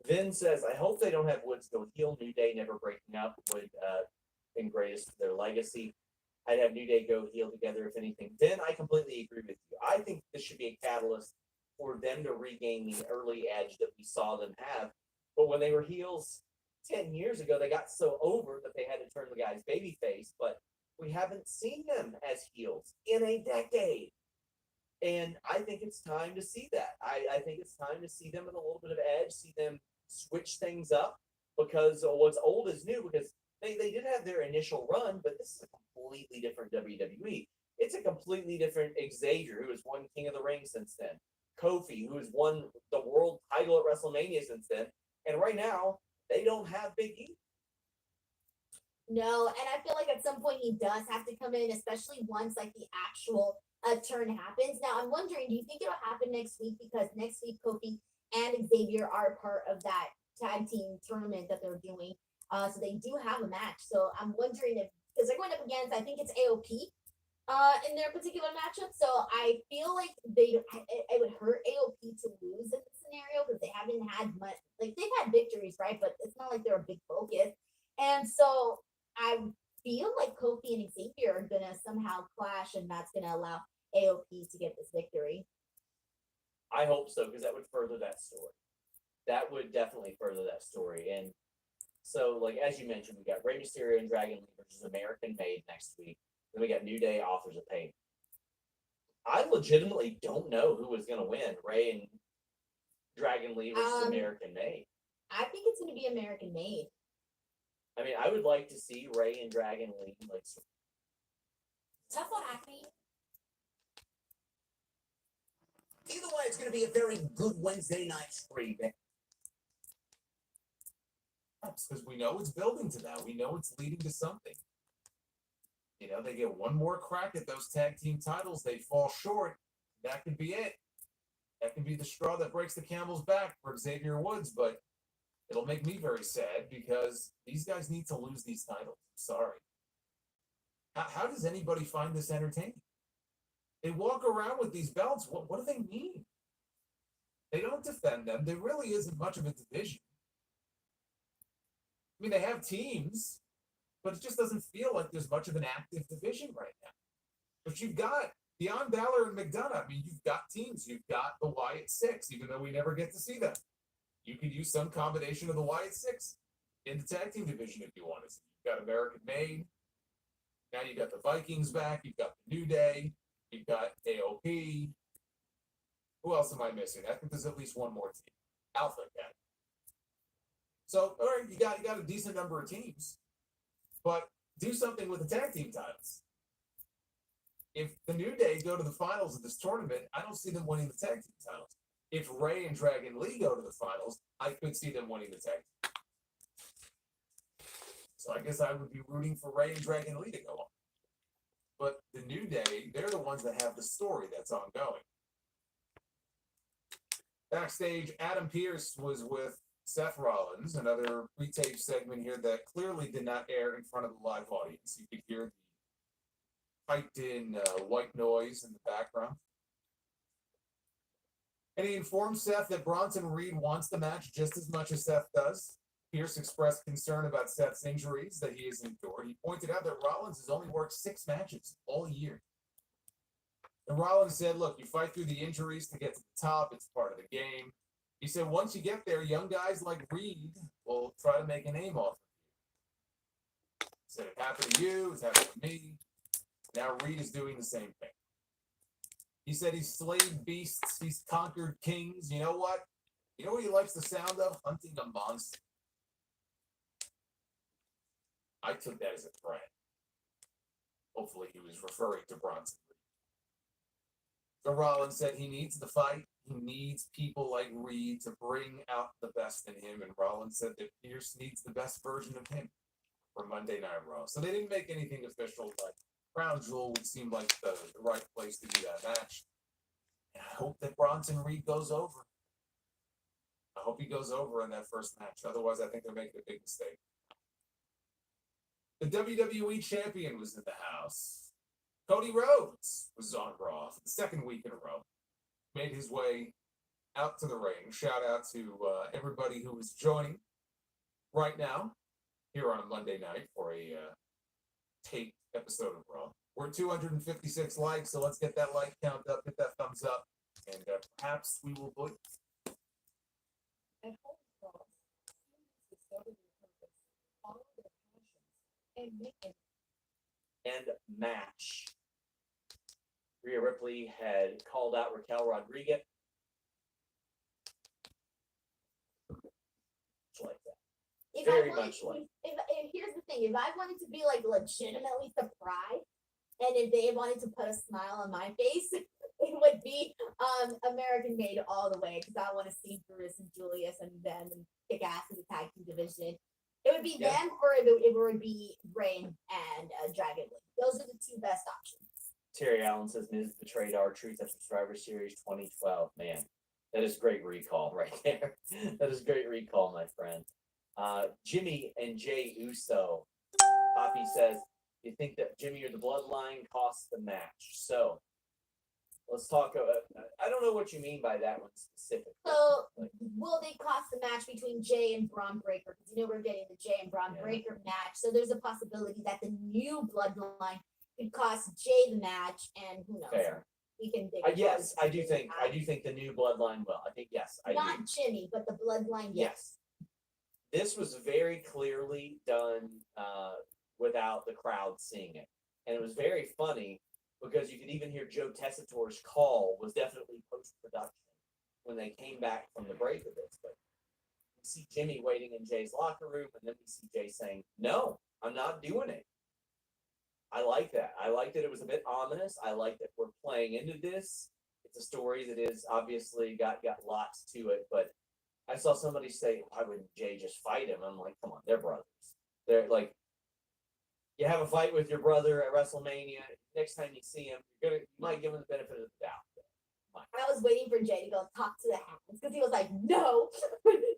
Vin says, I hope they don't have Woods go heel. New Day never breaking up would been greatest to their legacy. I'd have New Day go heel together if anything. Vin, I completely agree with you. I think this should be a catalyst for them to regain the early edge that we saw them have. But when they were heels 10 years ago, they got so over that they had to turn the guy's babyface. But we haven't seen them as heels in a decade. And I think it's time to see that. I think it's time to see them with a little bit of edge, see them switch things up, because what's old is new, because they did have their initial run, but this is a completely different WWE. It's a completely different Xavier, who has won King of the Ring since then. Kofi, who has won the world title at WrestleMania since then. And right now, they don't have Big E. No, and I feel like at some point he does have to come in, especially once like the actual turn happens. Now, I'm wondering, do you think it'll happen next week? Because next week, Kofi and Xavier are part of that tag team tournament that they're doing. So they do have a match. So I'm wondering because they're going up against, I think it's AOP in their particular matchup. So I feel like it would hurt AOP to lose in this scenario because they haven't had much, like they've had victories, right? But it's not like they're a big focus. And so I feel like Kofi and Xavier are going to somehow clash, and that's going to allow AOP to get this victory. I hope so, because that would further that story. That would definitely further that story. And so, like, as you mentioned, we got Rey Mysterio and Dragon Lee versus American Made next week. Then we got New Day, Authors of Pain. I legitimately don't know who is going to win, Rey and Dragon Lee versus American Made. I think it's going to be American Made. I mean, I would like to see Rey and Dragon Lee like. Tough on Acme. Either way, it's going to be a very good Wednesday night stream. Because we know it's building to that. We know it's leading to something. They get one more crack at those tag team titles. They fall short. That could be it. That could be the straw that breaks the camel's back for Xavier Woods. But it'll make me very sad because these guys need to lose these titles. I'm sorry. How does anybody find this entertaining? They walk around with these belts. What do they mean? They don't defend them. There really isn't much of a division. I mean, they have teams, but it just doesn't feel like there's much of an active division right now. But you've got beyond Balor and McDonough. I mean, you've got teams. You've got the Wyatt Six, even though we never get to see them. You could use some combination of the Wyatt Six in the tag team division if you wanted to. You've got American Made. Now you've got the Vikings back. You've got the New Day. You've got AOP. Who else am I missing? I think there's at least one more team. Alpha Academy. So, all right, you got a decent number of teams. But do something with the tag team titles. If the New Day go to the finals of this tournament, I don't see them winning the tag team titles. If Ray and Dragon Lee go to the finals, I could see them winning the tag team. So I guess I would be rooting for Ray and Dragon Lee to go on. But the New Day, they're the ones that have the story that's ongoing. Backstage, Adam Pearce was with Seth Rollins, another pre-tape segment here that clearly did not air in front of the live audience. You could hear the piped-in white noise in the background. And he informed Seth that Bronson Reed wants the match just as much as Seth does. Pearce expressed concern about Seth's injuries that he has endured. He pointed out that Rollins has only worked 6 matches all year. And Rollins said, look, you fight through the injuries to get to the top. It's part of the game. He said, once you get there, young guys like Reed will try to make a name off of you. He said, it happened to you. It's happened to me. Now Reed is doing the same thing. He said he's slayed beasts. He's conquered kings. You know what? You know what he likes the sound of? Hunting a monster. I took that as a threat. Hopefully he was referring to Bronson Reed. So Rollins said he needs the fight. He needs people like Reed to bring out the best in him. And Rollins said that Pearce needs the best version of him for Monday Night Raw. So they didn't make anything official, but Crown Jewel would seem like the right place to do that match. And I hope that Bronson Reed goes over. I hope he goes over in that first match. Otherwise, I think they're making a big mistake. The WWE champion was in the house. Cody Rhodes was on Raw for the second week in a row. Made his way out to the ring. Shout out to everybody who is joining right now here on a Monday night for a taped episode of Raw. We're 256 likes, so let's get that like count up, hit that thumbs up, and perhaps we will vote. At home cross, humans discover their purpose, follow their passions, and make it. And match. Rhea Ripley had called out Raquel Rodriguez. Like that. If Very I wanted much to like. be, if here's the thing, if I wanted to be like legitimately surprised, and if they wanted to put a smile on my face, it would be American Made all the way, because I want to see Bruce and Julius and them and kick ass in the tag team division. It would be Yeah. them, or it would be Rain and Dragon Lee. Those are the two best options. Terry Allen says Miz betrayed R-Truth at Survivor Series 2012. Man, that is great recall right there. That is great recall, my friend. Jimmy and Jay Uso. Poppy says, you think that Jimmy or the Bloodline cost the match? So let's talk. I don't know what you mean by that one specifically. So, will they cost the match between Jay and Braun Breaker? Because we're getting the Jay and Braun Yeah. Breaker match. So there's a possibility that the new Bloodline could cost Jay the match, and who knows? Fair. We can dig. Yes, I do think the new Bloodline will. I think yes, I Not do. Jimmy, but the Bloodline. Yes. This was very clearly done without the crowd seeing it, and it was very funny because you could even hear Joe Tessitore's call was definitely post-production when they came back from the break of this. But we see Jimmy waiting in Jay's locker room, and then we see Jay saying, "No, I'm not doing it." I like that. I like that it was a bit ominous. I like that we're playing into this. It's a story that is obviously got lots to it, but I saw somebody say, why wouldn't Jay just fight him? I'm like, come on, they're brothers. They're like, you have a fight with your brother at WrestleMania. Next time you see him, you might give him the benefit of the doubt. I was waiting for Jay to go talk to the hands because he was like, no,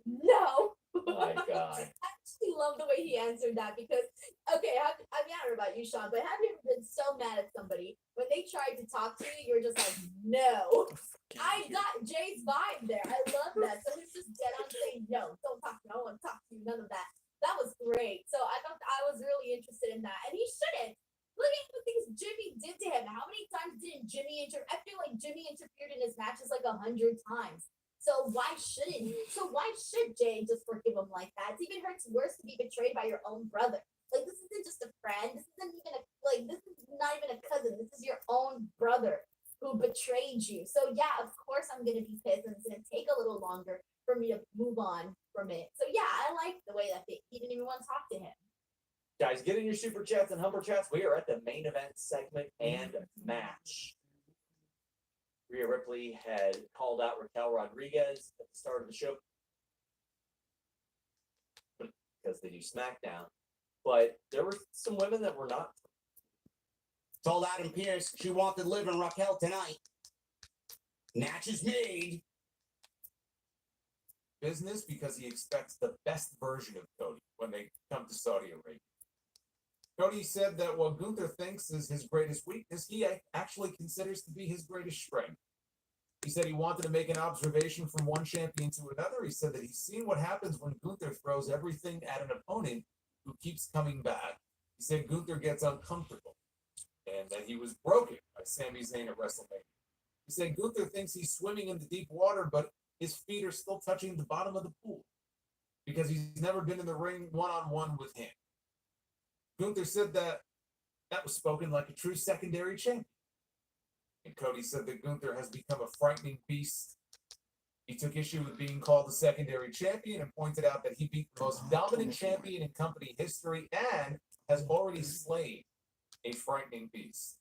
no. My God. I actually love the way he answered that because, okay, I don't know about you, Sean, but have you ever been so mad at somebody when they tried to talk to you, you're just like, no. I got Jay's vibe there. I love that. So he's just dead on saying, no, don't talk to me. I don't want to talk to you. None of that. That was great. So I was really interested in that. And he shouldn't. Look at the things Jimmy did to him. How many times didn't Jimmy I feel like Jimmy interfered in his matches like 100 times. So why shouldn't he? So why should Jay just forgive him like that? It even hurts worse to be betrayed by your own brother. Like, this isn't just a friend. This isn't even this is not even a cousin. This is your own brother who betrayed you. So yeah, of course I'm gonna be pissed, and it's gonna take a little longer for me to move on from it. So yeah, I like the way that they didn't even want to talk to him. Guys, get in your super chats and humper chats. We are at the main event segment and match. Rhea Ripley had called out Raquel Rodriguez at the start of the show because they do SmackDown. But there were some women that were not. Told Adam Pearce she wanted to live in Raquel tonight. Match is made. Business because he expects the best version of Cody when they come to Saudi Arabia. Cody said that what Gunther thinks is his greatest weakness, he actually considers to be his greatest strength. He said he wanted to make an observation from one champion to another. He said that he's seen what happens when Gunther throws everything at an opponent who keeps coming back. He said Gunther gets uncomfortable and that he was broken by Sami Zayn at WrestleMania. He said Gunther thinks he's swimming in the deep water, but his feet are still touching the bottom of the pool because he's never been in the ring one-on-one with him. Gunther said that was spoken like a true secondary champion. And Cody said that Gunther has become a frightening beast. He took issue with being called the secondary champion and pointed out that he beat the most dominant champion in company history and has already slain a frightening beast.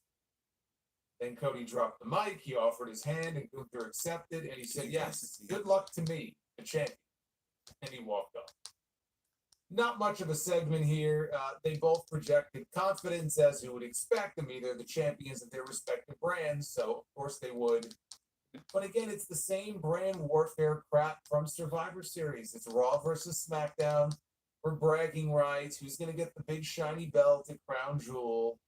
Then Cody dropped the mic, he offered his hand, and Gunther accepted, and he said, yes, good luck to me, the champion. And he walked off. Not much of a segment here. They both projected confidence, as you would expect. I mean, they're the champions of their respective brands, so of course they would. But again, it's the same brand warfare crap from Survivor Series. It's Raw versus SmackDown for bragging rights. Who's going to get the big shiny belt at Crown Jewel?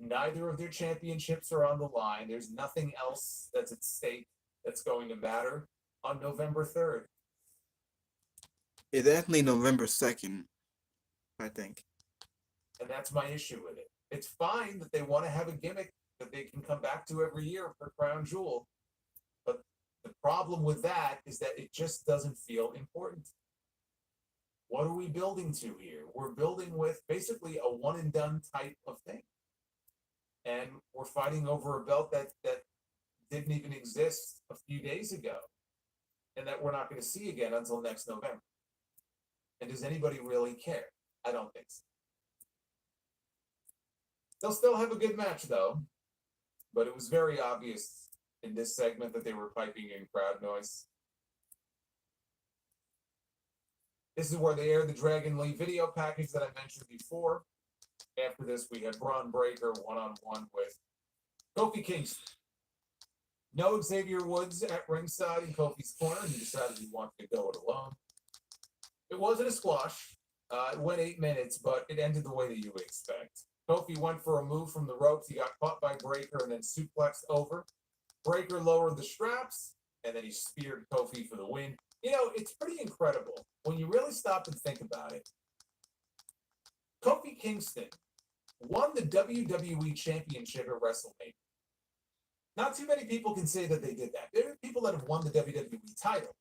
Neither of their championships are on the line. There's nothing else that's at stake that's going to matter on November 3rd. It's actually November 2nd, I think. And that's my issue with it. It's fine that they want to have a gimmick that they can come back to every year for Crown Jewel. But the problem with that is that it just doesn't feel important. What are we building to here? We're building with basically a one and done type of thing. And we're fighting over a belt that didn't even exist a few days ago. And that we're not going to see again until next November. And does anybody really care? I don't think so. They'll still have a good match, though. But it was very obvious in this segment that they were piping in crowd noise. This is where they aired the Dragon Lee video package that I mentioned before. After this, we had Braun Breaker one-on-one with Kofi Kingston. No Xavier Woods at ringside in Kofi's corner. He decided he wanted to go it alone. It wasn't a squash. It went 8 minutes, but it ended the way that you would expect. Kofi went for a move from the ropes. He got caught by Breaker and then suplexed over. Breaker lowered the straps, and then he speared Kofi for the win. You know, it's pretty incredible when you really stop and think about it. Kofi Kingston won the WWE Championship at WrestleMania. Not too many people can say that they did that. There are people that have won the WWE title.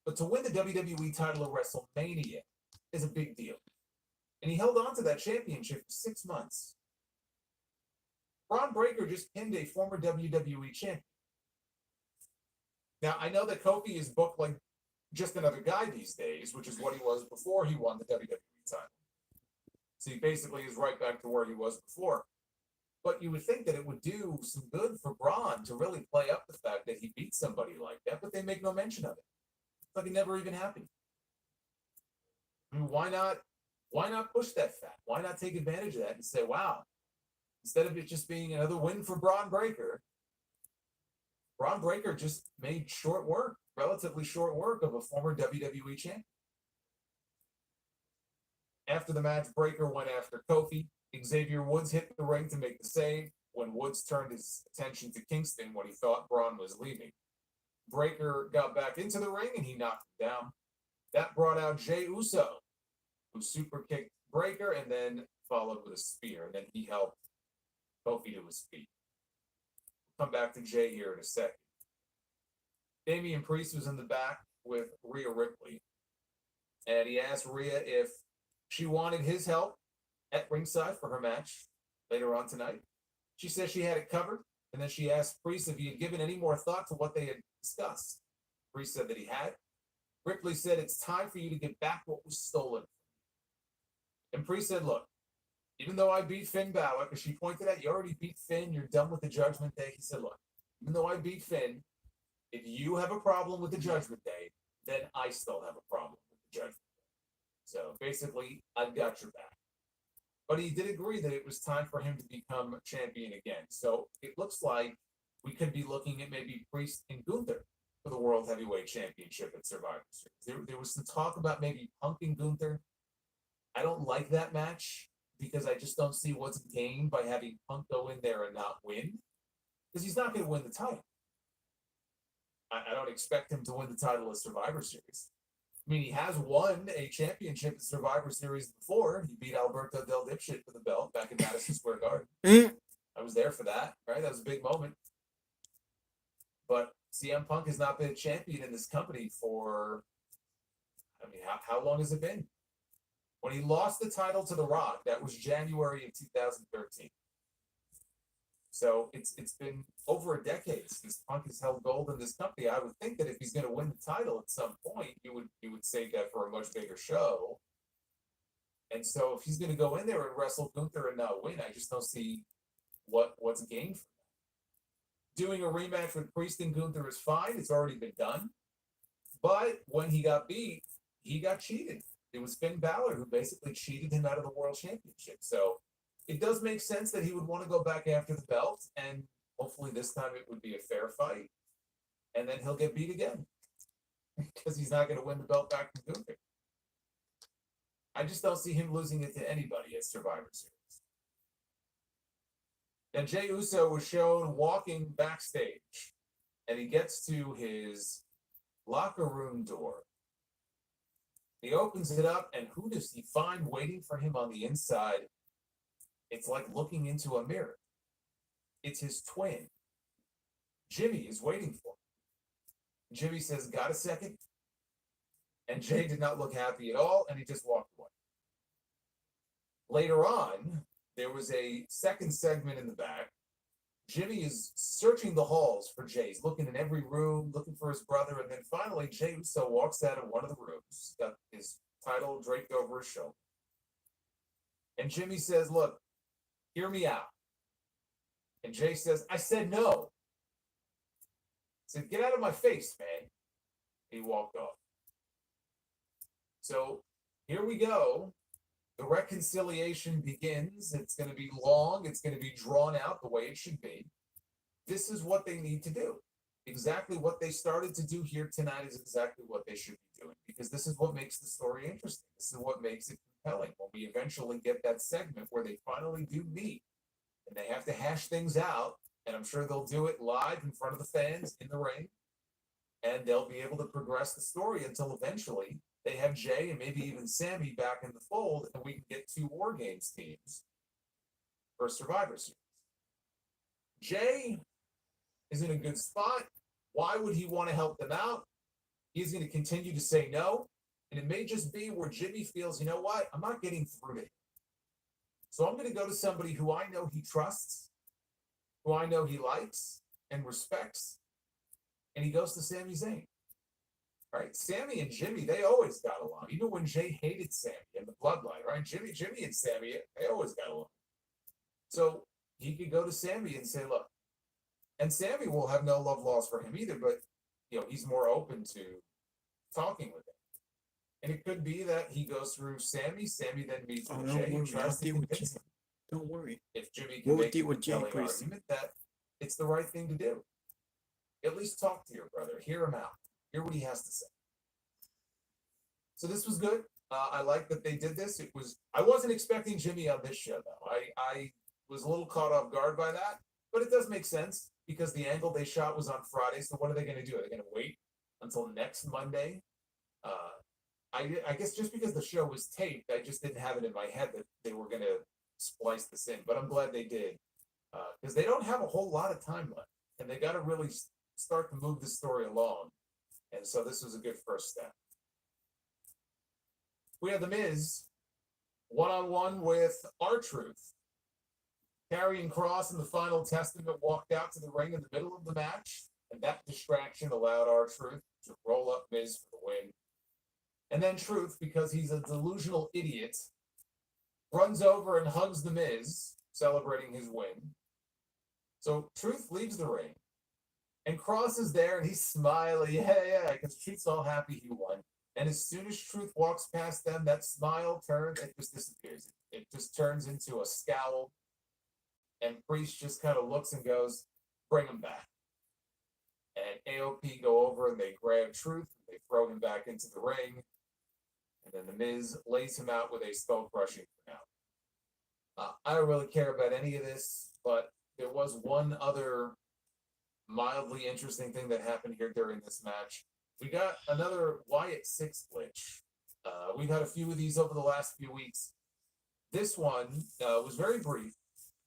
But to win the WWE title at WrestleMania is a big deal. And he held on to that championship for 6 months. Braun Breaker just pinned a former WWE champion. Now, I know that Kofi is booked like just another guy these days, which is what he was before he won the WWE title. So he basically is right back to where he was before. But you would think that it would do some good for Braun to really play up the fact that he beat somebody like that, but they make no mention of it. It's like it never even happened. I mean, why not push that fact? Why not take advantage of that and say, wow, instead of it just being another win for Braun Breaker just made relatively short work of a former WWE champion. After the match, Breaker went after Kofi. Xavier Woods hit the ring to make the save when Woods turned his attention to Kingston when he thought Braun was leaving. Breaker got back into the ring and he knocked him down. That brought out Jey Uso, who super kicked Breaker and then followed with a spear. And then he helped Kofi to his feet. We'll come back to Jey here in a second. Damian Priest was in the back with Rhea Ripley. And he asked Rhea if she wanted his help at ringside for her match later on tonight. She said she had it covered, and then she asked Priest if he had given any more thought to what they had discussed. Priest said that he had. Ripley said, it's time for you to get back what was stolen. And Priest said, look, even though I beat Finn Balor, because she pointed out, you already beat Finn, you're done with the Judgment Day. He said, look, even though I beat Finn, if you have a problem with the Judgment Day, then I still have a problem with the Judgment Day. So basically, I've got your back. But he did agree that it was time for him to become champion again. So it looks like we could be looking at maybe Priest and Gunther for the World Heavyweight Championship at Survivor Series. There was some talk about maybe Punk and Gunther. I don't like that match because I just don't see what's gained by having Punk go in there and not win. Because he's not going to win the title. I don't expect him to win the title of Survivor Series. I mean, he has won a championship at Survivor Series before. He beat Alberto Del Dipshit for the belt back in Madison Square Garden. I was there for that, right? That was a big moment. But CM Punk has not been a champion in this company for, I mean, how long has it been? When he lost the title to The Rock, that was January of 2013. So it's been over a decade since Punk has held gold in this company. I would think that if he's going to win the title at some point, he would save that for a much bigger show. And so if he's going to go in there and wrestle Gunther and not win, I just don't see what's gained from that. Doing a rematch with Priest and Gunther is fine. It's already been done. But when he got beat, he got cheated. It was Finn Balor who basically cheated him out of the World Championship. So it does make sense that he would want to go back after the belt, and hopefully this time it would be a fair fight. And then he'll get beat again because he's not going to win the belt back from Gunther. I just don't see him losing it to anybody at Survivor Series. Now, Jey Uso was shown walking backstage, and he gets to his locker room door. He opens it up, and who does he find waiting for him on the inside? It's like looking into a mirror. It's his twin. Jimmy is waiting for him. Jimmy says, got a second? And Jey did not look happy at all, and he just walked away. Later on, there was a second segment in the back. Jimmy is searching the halls for Jey. He's looking in every room, looking for his brother, and then finally Jey Uso walks out of one of the rooms, got his title draped over his shoulder. And Jimmy says, look, hear me out. And Jey says, I said no. He said, get out of my face, man. He walked off. So here we go. The reconciliation begins. It's going to be long. It's going to be drawn out the way it should be. This is what they need to do. Exactly what they started to do here tonight is exactly what they should be doing, because this is what makes the story interesting. This is what makes it compelling. When we eventually get that segment where they finally do meet and they have to hash things out, and I'm sure they'll do it live in front of the fans in the ring, and they'll be able to progress the story until eventually they have Jey and maybe even Sammy back in the fold, and we can get 2 War Games teams for Survivor Series. Jey is in a good spot. Why would he want to help them out? He's going to continue to say no, and it may just be where Jimmy feels, you know what, I'm not getting through to him. So I'm going to go to somebody who I know he trusts, who I know he likes and respects, and he goes to Sami Zayn. Right, Sammy and Jimmy, they always got along. Even when Jey hated Sammy in the Bloodline, right? Jimmy and Sammy, they always got along. So he could go to Sammy and say, look, and Sammy will have no love lost for him either, but he's more open to talking with him. And it could be that he goes through Sammy then meets with Jey and tries to convince him. Don't worry. If Jimmy can make a compelling argument that it's the right thing to do. At least talk to your brother, hear him out. Hear what he has to say. So this was good. I like that they did this. I wasn't expecting Jimmy on this show, though. I was a little caught off guard by that, but it does make sense because the angle they shot was on Friday. So what are they going to do? Are they going to wait until next Monday? I guess just because the show was taped, I just didn't have it in my head that they were going to splice this in. But I'm glad they did because they don't have a whole lot of time left, and they got to really start to move the story along. And so this was a good first step. We have The Miz one-on-one with R-Truth. Karrion Kross in the Final Testament walked out to the ring in the middle of the match, and that distraction allowed R-Truth to roll up Miz for the win. And then Truth, because he's a delusional idiot, runs over and hugs The Miz, celebrating his win. So Truth leaves the ring, and Cross is there, and he's smiling, yeah, because Truth's all happy he won. And as soon as Truth walks past them, that smile turns, it just disappears. It just turns into a scowl, and Priest just kind of looks and goes, bring him back. And AOP go over and they grab Truth, and they throw him back into the ring, and then The Miz lays him out with a skull crushing for now. I don't really care about any of this, but there was one other mildly interesting thing that happened here during this match. We got another Wyatt 6 glitch. We've had a few of these over the last few weeks. This one was very brief.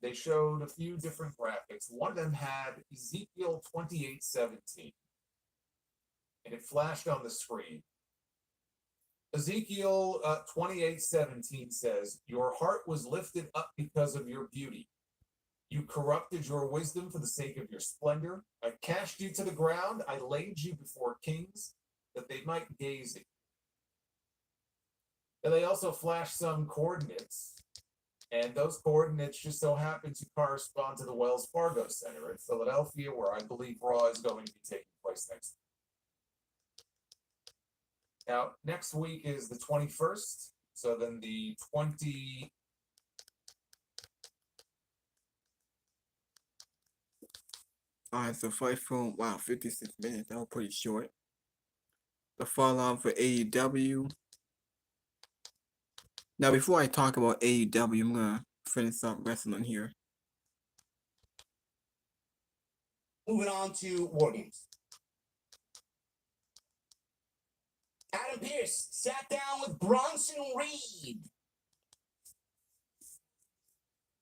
They showed a few different graphics. One of them had Ezekiel 28:17, and it flashed on the screen. Ezekiel 28:17 says, "Your heart was lifted up because of your beauty. You corrupted your wisdom for the sake of your splendor. I cast you to the ground. I laid you before kings, that they might gaze at you." And they also flashed some coordinates, and those coordinates just so happen to correspond to the Wells Fargo Center in Philadelphia, where I believe Raw is going to be taking place next week. Now, next week is the 21st, so then the 20... Alright, so fight from, wow, 56 minutes. That was pretty short. The fallout for AEW. Now, before I talk about AEW, I'm gonna finish up wrestling here. Moving on to War Games. Adam Pearce sat down with Bronson Reed.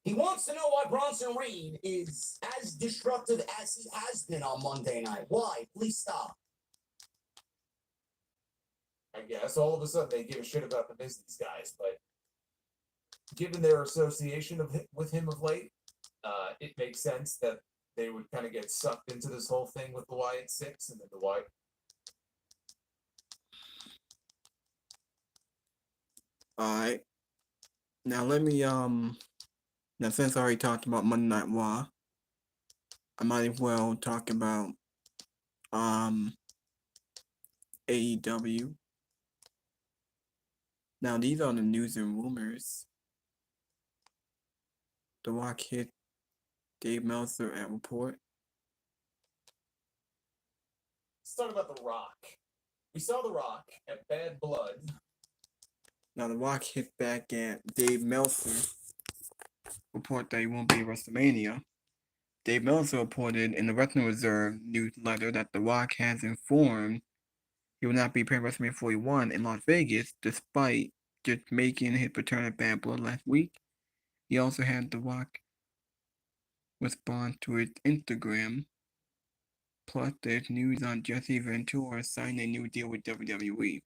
He wants to know why Bronson Reed is as destructive as he has been on Monday night. Why? Please stop. I guess all of a sudden they give a shit about the Miz, these guys, but given their association with him of late, it makes sense that they would kind of get sucked into this whole thing with the Wyatt 6 and then the Wyatt. Alright. Now let me now since I already talked about Monday Night Raw, I might as well talk about AEW. Now these are the news and rumors. The Rock hit Dave Meltzer at report. Let's talk about The Rock. We saw The Rock at Bad Blood. Now The Rock hit back at Dave Meltzer. Report that he won't be at WrestleMania. Dave Meltzer reported in the Wrestling Reserve newsletter that The Rock has informed he will not be appearing at WrestleMania 41 in Las Vegas, despite just making his return at Bad Blood last week. He also had The Rock respond to his Instagram. Plus, there's news on Jesse Ventura signing a new deal with WWE.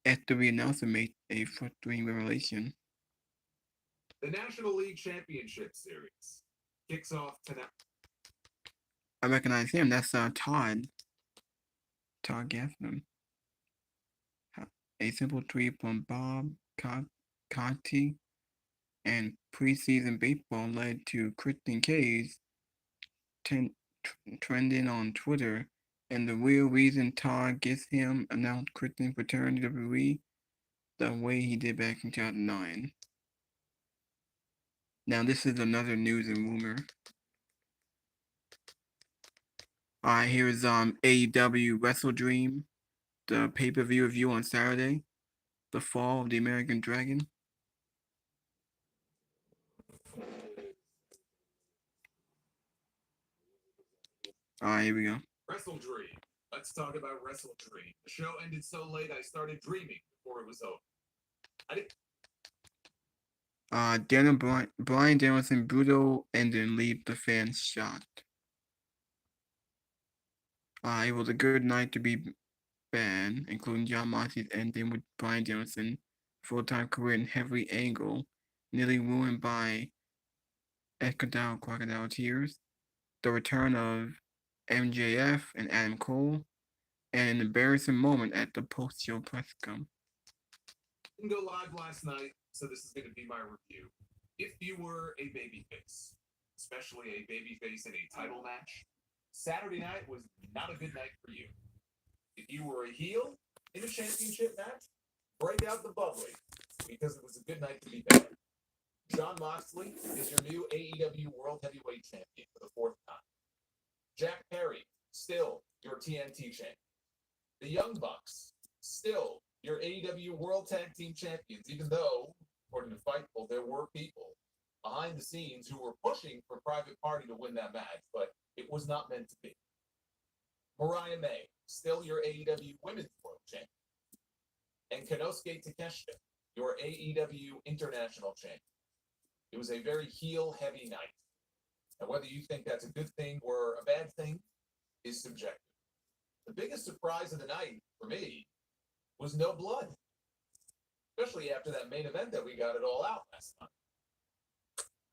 WWE announcer made a frustrating revelation. The National League Championship Series kicks off tonight. I recognize him. That's Todd. Todd Gaffney. A simple tweet from Bob Conti and preseason baseball led to Kristen Cage trending on Twitter, and the real reason Todd gets him announced Kristen's return to WWE the way he did back in 2009. Now this is another news and rumor. Alright, here's AEW WrestleDream, the pay-per-view review on Saturday, the fall of the American Dragon. Alright, here we go. WrestleDream. Let's talk about WrestleDream. The show ended so late I started dreaming before it was over. Brian Danielson brutal ending leave the fans shocked. It was a good night to be bad, including John Moxley's ending with Brian Danielson full-time career in heavy angle, nearly ruined by Crocodile Tears, the return of MJF and Adam Cole, and an embarrassing moment at the post-show press com. Didn't go live last night, so this is going to be my review. If you were a babyface, especially a babyface in a title match, Saturday night was not a good night for you. If you were a heel in a championship match, break out the bubbly, because it was a good night to be bad. Jon Moxley is your new AEW World Heavyweight Champion for the fourth time. Jack Perry, still your TNT champion. The Young Bucks, still your AEW World Tag Team Champions, even though, according to Fightful, there were people behind the scenes who were pushing for Private Party to win that match, but it was not meant to be. Mariah May, still your AEW Women's World Champion. And Konosuke Takeshita, your AEW International Champion. It was a very heel-heavy night. And whether you think that's a good thing or a bad thing is subjective. The biggest surprise of the night, for me, was no blood. Especially after that main event that we got it all out last night.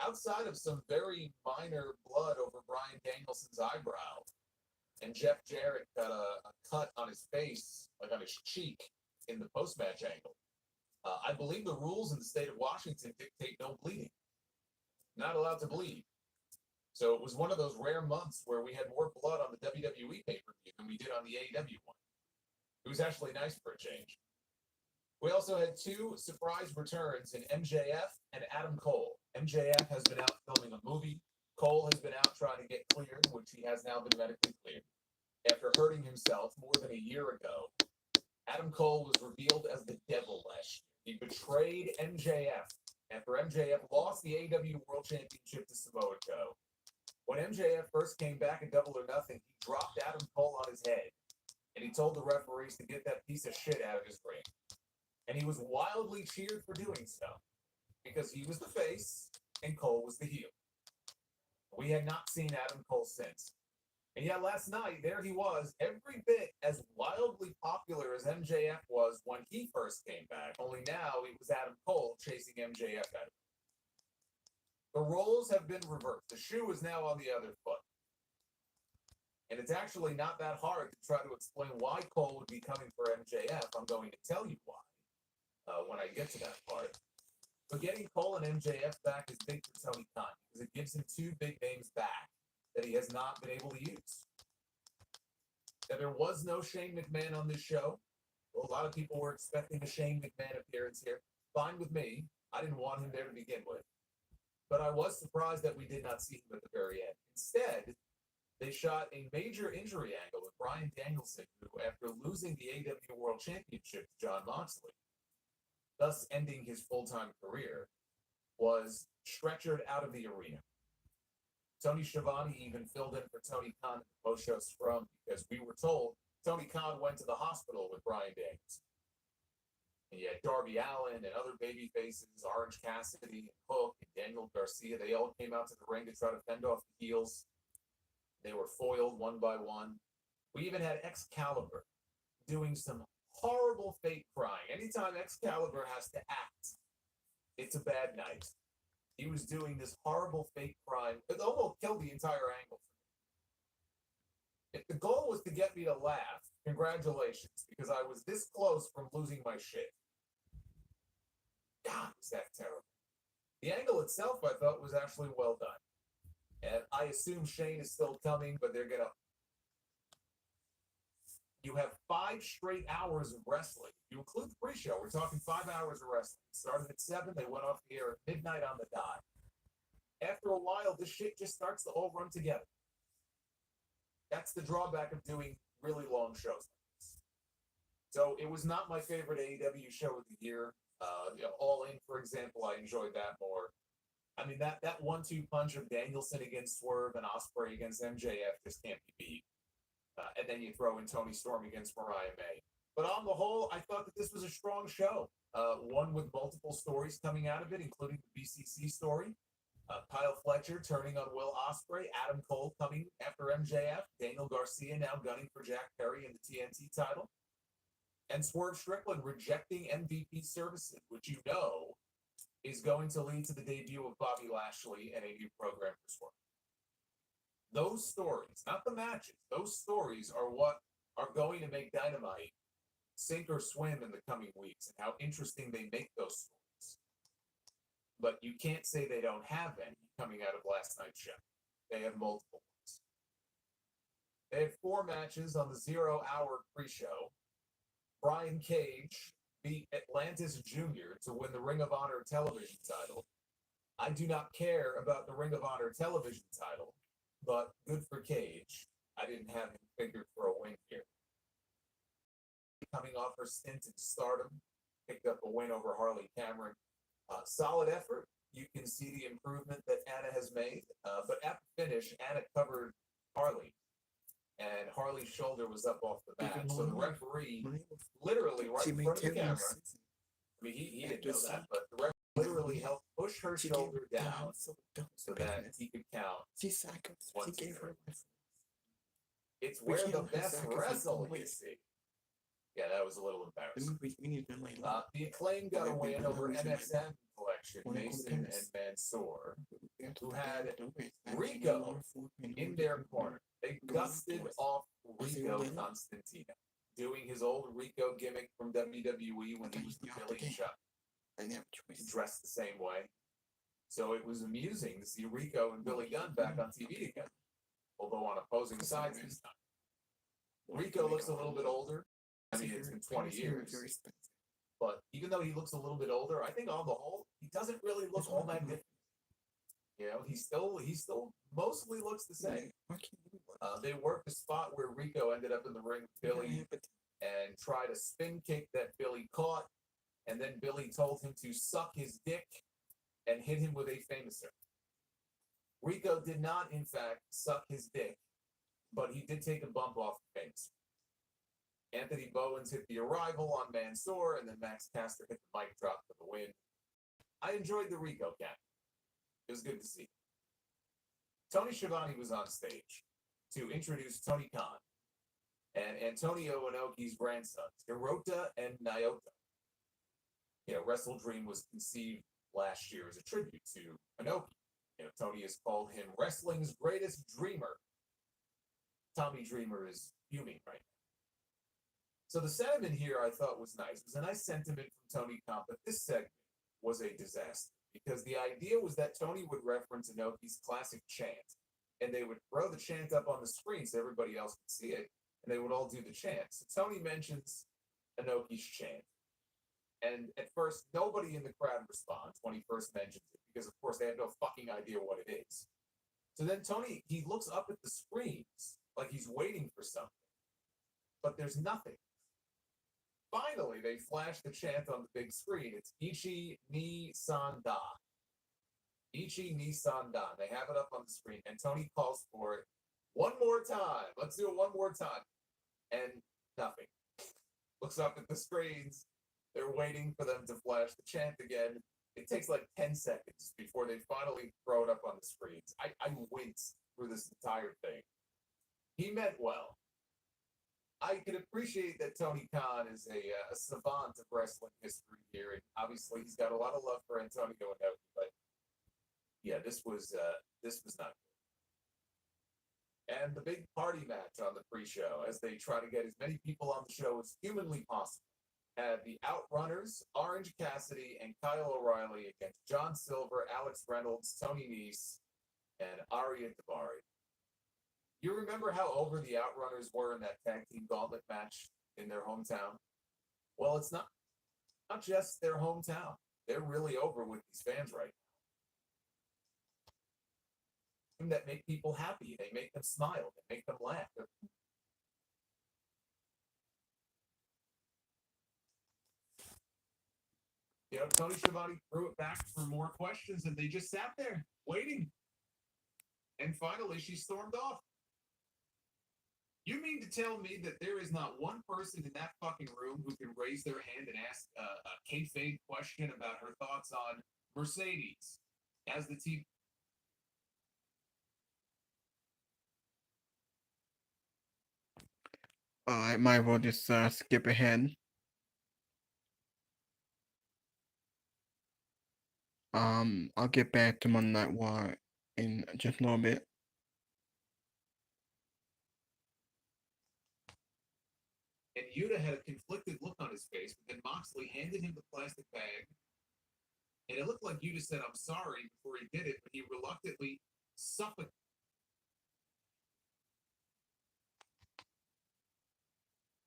Outside of some very minor blood over Bryan Danielson's eyebrow, and Jeff Jarrett got a cut on his face, like on his cheek, in the post-match angle. I believe the rules in the state of Washington dictate no bleeding. Not allowed to bleed. So it was one of those rare months where we had more blood on the WWE pay-per-view than we did on the AEW one. It was actually nice for a change. We also had two surprise returns in MJF and Adam Cole. MJF has been out filming a movie. Cole has been out trying to get cleared, which he has now been medically cleared. After hurting himself more than a year ago, Adam Cole was revealed as the devil last year. He betrayed MJF after MJF lost the AEW World Championship to Samoa Joe. When MJF first came back in Double or Nothing, he dropped Adam Cole on his head, and he told the referees to get that piece of shit out of his ring. And he was wildly cheered for doing so, because he was the face, and Cole was the heel. We had not seen Adam Cole since. And yet last night, there he was, every bit as wildly popular as MJF was when he first came back, only now it was Adam Cole chasing MJF out. The roles have been reversed. The shoe is now on the other foot. And it's actually not that hard to try to explain why Cole would be coming for MJF. I'm going to tell you why when I get to that part. But getting Cole and MJF back is big for Tony Khan because it gives him two big names back that he has not been able to use. Now, there was no Shane McMahon on this show. Well, a lot of people were expecting a Shane McMahon appearance here. Fine with me. I didn't want him there to begin with. But I was surprised that we did not see him at the very end. Instead, they shot a major injury angle with Bryan Danielson, who, after losing the AEW World Championship to Jon Moxley, thus ending his full-time career, was stretchered out of the arena. Tony Schiavone even filled in for Tony Khan in the post-show scrum because we were told Tony Khan went to the hospital with Bryan Danielson. And you had Darby Allin and other baby faces, Orange Cassidy, and Hook, and Daniel Garcia. They all came out to the ring to try to fend off the heels. They were foiled one by one. We even had Excalibur doing some horrible fake crying. Anytime Excalibur has to act, it's a bad night. He was doing this horrible fake crying. It almost killed the entire angle. If the goal was to get me to laugh, congratulations, because I was this close from losing my shit. God, was that terrible. The angle itself, I thought, was actually well done. And I assume Shane is still coming, but they're going to... You have 5 straight hours of wrestling. You include the pre-show. We're talking 5 hours of wrestling. Started at 7, they went off the air at midnight on the dot. After a while, this shit just starts to all run together. That's the drawback of doing really long shows. So it was not my favorite AEW show of the year. All In, for example, I enjoyed that more. I mean, that 1-2 punch of Danielson against Swerve and Ospreay against MJF just can't be beat. And then you throw in Tony Storm against Mariah May. But on the whole, I thought that this was a strong show. One with multiple stories coming out of it, including the BCC story. Kyle Fletcher turning on Will Ospreay, Adam Cole coming after MJF, Daniel Garcia now gunning for Jack Perry in the TNT title, and Swerve Strickland rejecting MVP services, which you know is going to lead to the debut of Bobby Lashley and a new program for Swerve. Those stories, not the matches, those stories are what are going to make Dynamite sink or swim in the coming weeks and how interesting they make those stories. But you can't say they don't have any coming out of last night's show. They have multiple ones. They had 4 matches on the 0-hour pre-show. Brian Cage beat Atlantis Jr. to win the Ring of Honor television title. I do not care about the Ring of Honor television title, but good for Cage. I didn't have him figured for a win here. Coming off her stint in Stardom, picked up a win over Harley Cameron. Solid effort. You can see the improvement that Anna has made. But at the finish, Anna covered Harley, and Harley's shoulder was up off the mat. So the referee, literally right in front of the camera, I mean, he didn't know that, but the referee literally helped push her shoulder down so that he could count. One, two, three. It's where the best wrestle, you see. Yeah, that was a little embarrassing. The Acclaim got a win over MSM Collection, Mason and Mansoor, who had Rico in their corner. They dusted off Rico Constantino, doing his old Rico gimmick from WWE when he was the Billy Chuck. Dressed the same way. So it was amusing to see Rico and Billy Gunn back on TV together, although on opposing sides this time. Rico looks a little bit older. I mean, it's been 20 years. But even though he looks a little bit older, I think on the whole, he doesn't really look all that different. You know, he still mostly looks the same. They worked a spot where Rico ended up in the ring with Billy and tried a spin kick that Billy caught, and then Billy told him to suck his dick and hit him with a famouser. Rico did not, in fact, suck his dick, but he did take a bump off the famouser. Anthony Bowens hit the arrival on Mansoor, and then Max Caster hit the mic drop for the win. I enjoyed the Rico cap. It was good to see. Tony Schiavone was on stage to introduce Tony Khan and Antonio Inoki's grandsons, Hirota and Naoto. You know, WrestleDream was conceived last year as a tribute to Inoki. You know, Tony has called him wrestling's greatest dreamer. Tommy Dreamer is fuming right now. So the sentiment here I thought was nice. It was a nice sentiment from Tony Khan, but this segment was a disaster because the idea was that Tony would reference Inoki's classic chant, and they would throw the chant up on the screen so everybody else could see it, and they would all do the chant. So Tony mentions Inoki's chant, and at first nobody in the crowd responds when he first mentions it because, of course, they have no fucking idea what it is. So then Tony, he looks up at the screens like he's waiting for something, but there's nothing. Finally, they flash the chant on the big screen. It's Ichi ni san da. Ichi ni san da. They have it up on the screen, and Tony calls for it one more time. Let's do it one more time. And nothing. Looks up at the screens. They're waiting for them to flash the chant again. It takes like 10 seconds before they finally throw it up on the screens. I winced through this entire thing. He meant well. I can appreciate that Tony Khan is a savant of wrestling history here, and obviously he's got a lot of love for Antonio Inoki, but yeah, this was not good. And the big party match on the pre-show, as they try to get as many people on the show as humanly possible, had the Outrunners, Orange Cassidy, and Kyle O'Reilly against John Silver, Alex Reynolds, Tony Nese, and Ariya Daivari. You remember how over the Outrunners were in that tag team gauntlet match in their hometown? Well, it's not just their hometown. They're really over with these fans right now. That make people happy. They make them smile. They make them laugh. You know, Tony Schiavone threw it back for more questions, and they just sat there waiting. And finally, she stormed off. You mean to tell me that there is not one person in that fucking room who can raise their hand and ask a kayfabe question about her thoughts on Mercedes as the team? I might as well just skip ahead. I'll get back to Monday Night War in just a little bit. And Yuta had a conflicted look his face, but then Moxley handed him the plastic bag. And it looked like Yuta said, "I'm sorry," before he did it, but he reluctantly suffocated.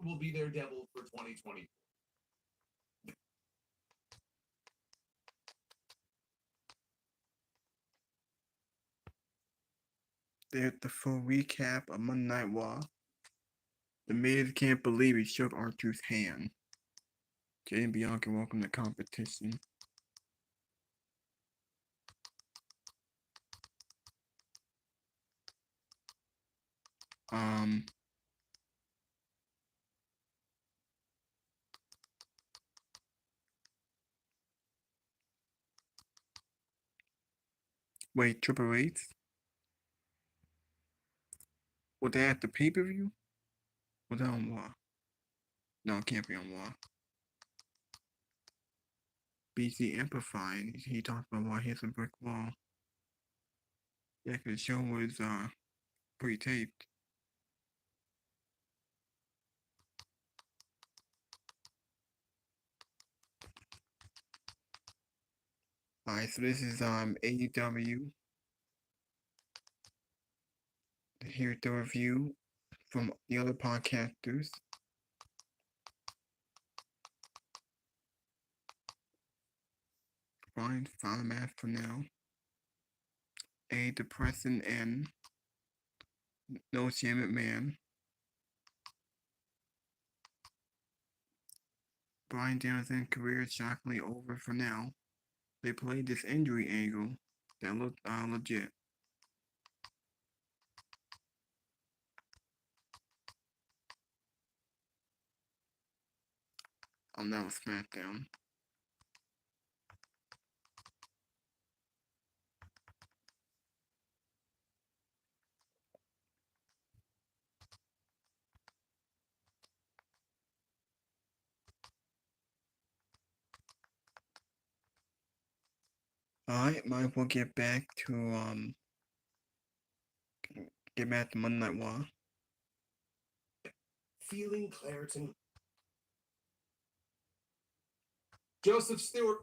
Will be their devil for 2020. There's the full recap of Monday Night Raw. The Miz can't believe he shook R-Truth's hand. Jay and Bianca welcome to competition. Wait, Triple H? Was that at the pay-per-view? Was that on Raw? No, it can't be on Raw. BC Amplified. He talked about why he has a brick wall. Yeah, because the show was pre-taped. Alright, so this is AEW. Here's the review from the other podcasters. Fine, final match for now. A depressing end. No Shane McMahon. Bryan Danielson's career is shockingly over for now. They played this injury angle that looked legit. That was SmackDown. Alright, might as well get back to Monday Night Raw. Feeling Claritin. Joseph Stewart.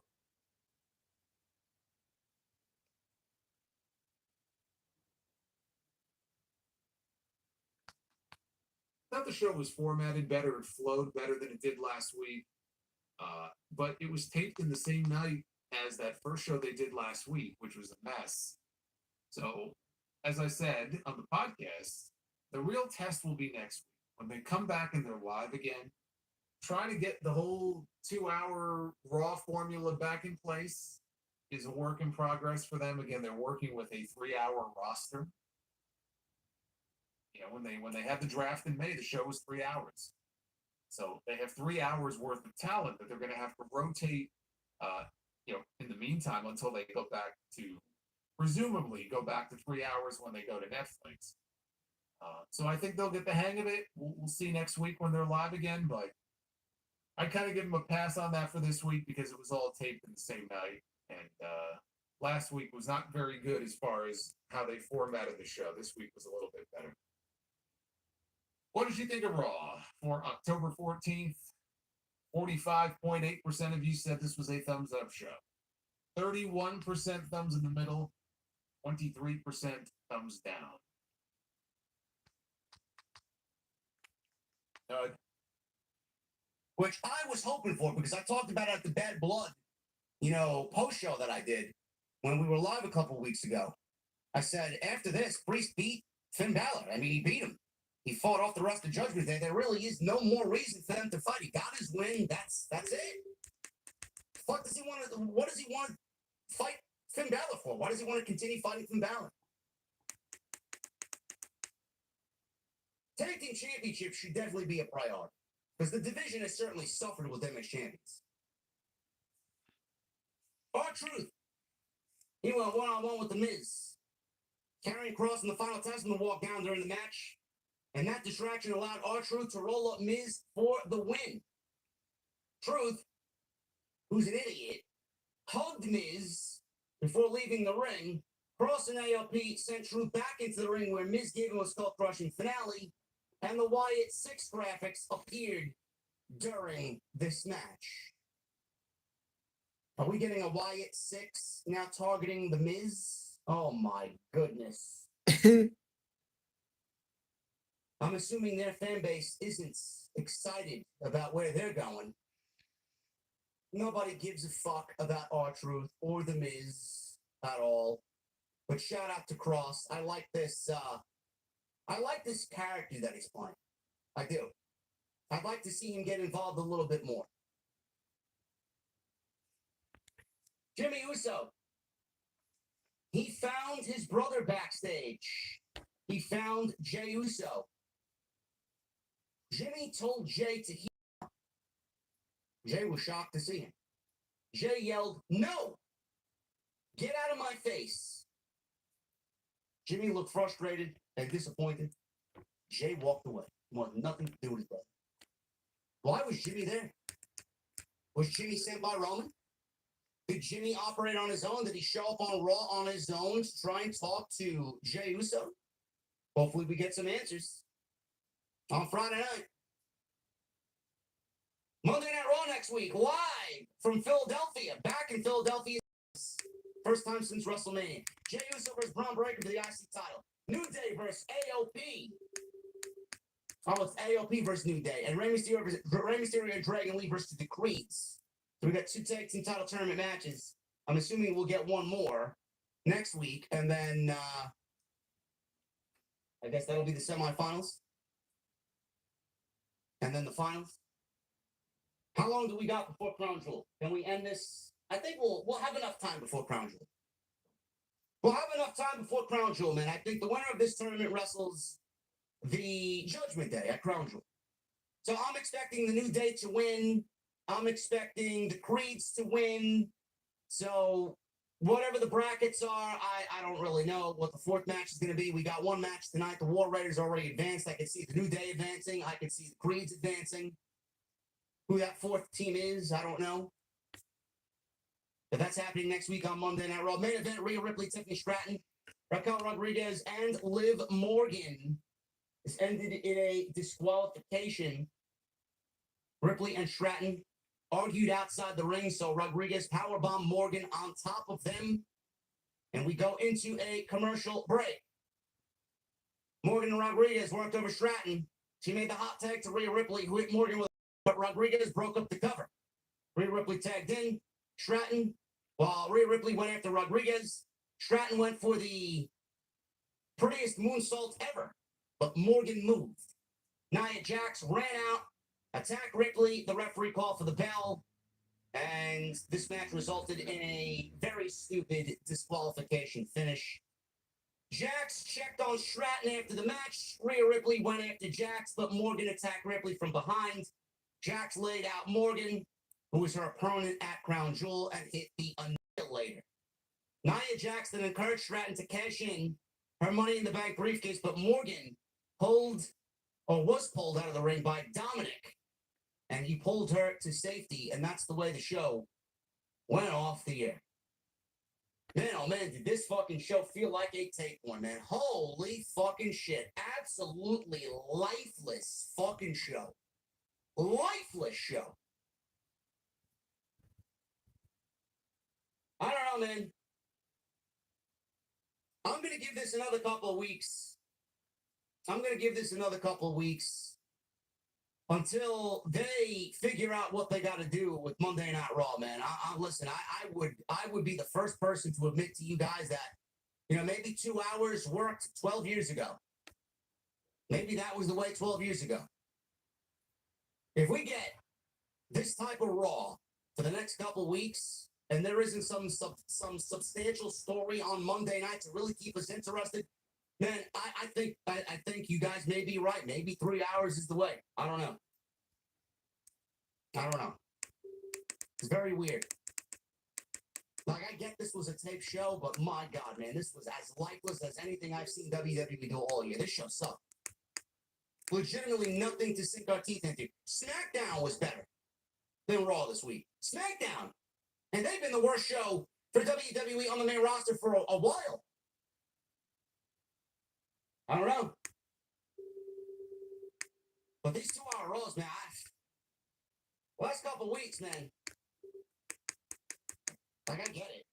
I thought the show was formatted better. It flowed better than it did last week. But it was taped in the same night as that first show they did last week, which was a mess. So, as I said on the podcast, the real test will be next week. When they come back and they're live again, trying to get the whole 2-hour Raw formula back in place is a work in progress for them. Again, they're working with a 3-hour roster. You know, when they had the draft in May, the show was 3 hours. So they have 3 hours worth of talent that they're going to have to rotate, in the meantime, until they go back to, presumably, go back to 3 hours when they go to Netflix. So I think they'll get the hang of it. We'll see next week when they're live again, but I kind of give them a pass on that for this week because it was all taped in the same night. And last week was not very good as far as how they formatted the show. This week was a little bit better. What did you think of Raw for October 14th? 45.8% of you said this was a thumbs up show. 31% thumbs in the middle. 23% thumbs down. Which I was hoping for because I talked about it at the Bad Blood, post show that I did when we were live a couple weeks ago. I said, after this, Priest beat Finn Balor. I mean, he beat him. He fought off the rest of Judgment Day. There really is no more reason for them to fight. He got his win. That's it. What does he want to fight Finn Balor for? Why does he want to continue fighting Finn Balor? Tag Team Championship should definitely be a priority because the division has certainly suffered with them as champions. R-Truth. He went one-on-one with The Miz. Karrion Kross in the final Testament walked down during the match. And that distraction allowed R-Truth to roll up Miz for the win. Truth, who's an idiot, hugged Miz before leaving the ring. Kross and ALP sent Truth back into the ring where Miz gave him a skull-crushing finale, and the Wyatt 6 graphics appeared during this match. Are we getting a Wyatt 6 now targeting The Miz? Oh my goodness. I'm assuming their fan base isn't excited about where they're going. Nobody gives a fuck about R-Truth or The Miz at all. But shout out to Cross. I like this character that he's playing. I do. I'd like to see him get involved a little bit more. Jimmy Uso. He found his brother backstage. He found Jey Uso. Jimmy told Jey to heal. Jey was shocked to see him. Jey yelled, "No! Get out of my face!" Jimmy looked frustrated and disappointed. Jey walked away. Wanted nothing to do with his brother. Why was Jimmy there? Was Jimmy sent by Roman? Did Jimmy operate on his own? Did he show up on Raw on his own to try and talk to Jey Uso? Hopefully we get some answers on Friday night. Monday Night Raw next week, live from Philadelphia. Back in Philadelphia. First time since WrestleMania. Jey Uso versus Braun Breaker for the IC title. New Day versus AOP. Oh, it's AOP versus New Day. And Rey Mysterio and Dragon Lee versus the Creeds. So we got 2 tag team title tournament matches. I'm assuming we'll get one more next week. And then I guess that'll be the semifinals. And then the finals. How long do we got before Crown Jewel? Can we end this? I think we'll have enough time before Crown Jewel. We'll have enough time before Crown Jewel, man. I think the winner of this tournament wrestles the Judgment Day at Crown Jewel. So I'm expecting the New Day to win. I'm expecting the Creeds to win. So whatever the brackets are, I don't really know what the 4th match is going to be. We got 1 match tonight. The War Raiders already advanced. I can see the New Day advancing. I can see the Creeds advancing. Who that 4th team is, I don't know. But that's happening next week on Monday Night Raw. Main event, Rhea Ripley, Tiffany Stratton, Raquel Rodriguez, and Liv Morgan is ended in a disqualification. Ripley and Stratton argued outside the ring, so Rodriguez powerbombed Morgan on top of them. And we go into a commercial break. Morgan and Rodriguez worked over Stratton. She made the hot tag to Rhea Ripley, who hit Morgan with, but Rodriguez broke up the cover. Rhea Ripley tagged in. Stratton, while Rhea Ripley went after Rodriguez, Stratton went for the prettiest moonsault ever, but Morgan moved. Nia Jax ran out, attacked Ripley. The referee called for the bell, and this match resulted in a very stupid disqualification finish. Jax checked on Stratton after the match. Rhea Ripley went after Jax, but Morgan attacked Ripley from behind. Jax laid out Morgan, who was her opponent at Crown Jewel, and hit the Annihilator. Nia Jax then encouraged Stratton to cash in her Money in the Bank briefcase, but Morgan was pulled out of the ring by Dominic, and he pulled her to safety, and that's the way the show went off the air. Man, oh man, did this fucking show feel like a tape one, man. Holy fucking shit. Absolutely lifeless fucking show. Lifeless show. I don't know, man. I'm going to give this another couple of weeks. Until they figure out what they got to do with Monday Night Raw, man. Listen, I would be the first person to admit to you guys that, maybe 2 hours worked 12 years ago. Maybe that was the way 12 years ago. If we get this type of Raw for the next couple of weeks, and there isn't some substantial story on Monday night to really keep us interested, man, I think you guys may be right. Maybe 3 hours is the way. I don't know. It's very weird. Like, I get this was a tape show, but my God, man, this was as lifeless as anything I've seen WWE do all year. This show sucked. Legitimately nothing to sink our teeth into. SmackDown was better than Raw this week. SmackDown. And they've been the worst show for WWE on the main roster for a while. I don't know. But these 2 hour Raws, man, Last couple weeks, man. Like, I get it.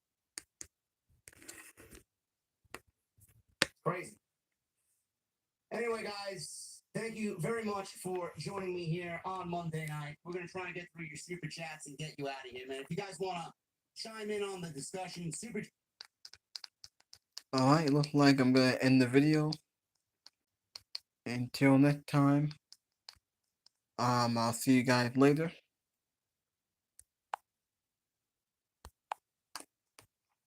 Crazy. Anyway, guys, thank you very much for joining me here on Monday night. We're going to try and get through your super chats and get you out of here, man. If you guys want to chime in on the discussion, super. Alright, looks like I'm gonna end the video. Until next time, I'll see you guys later.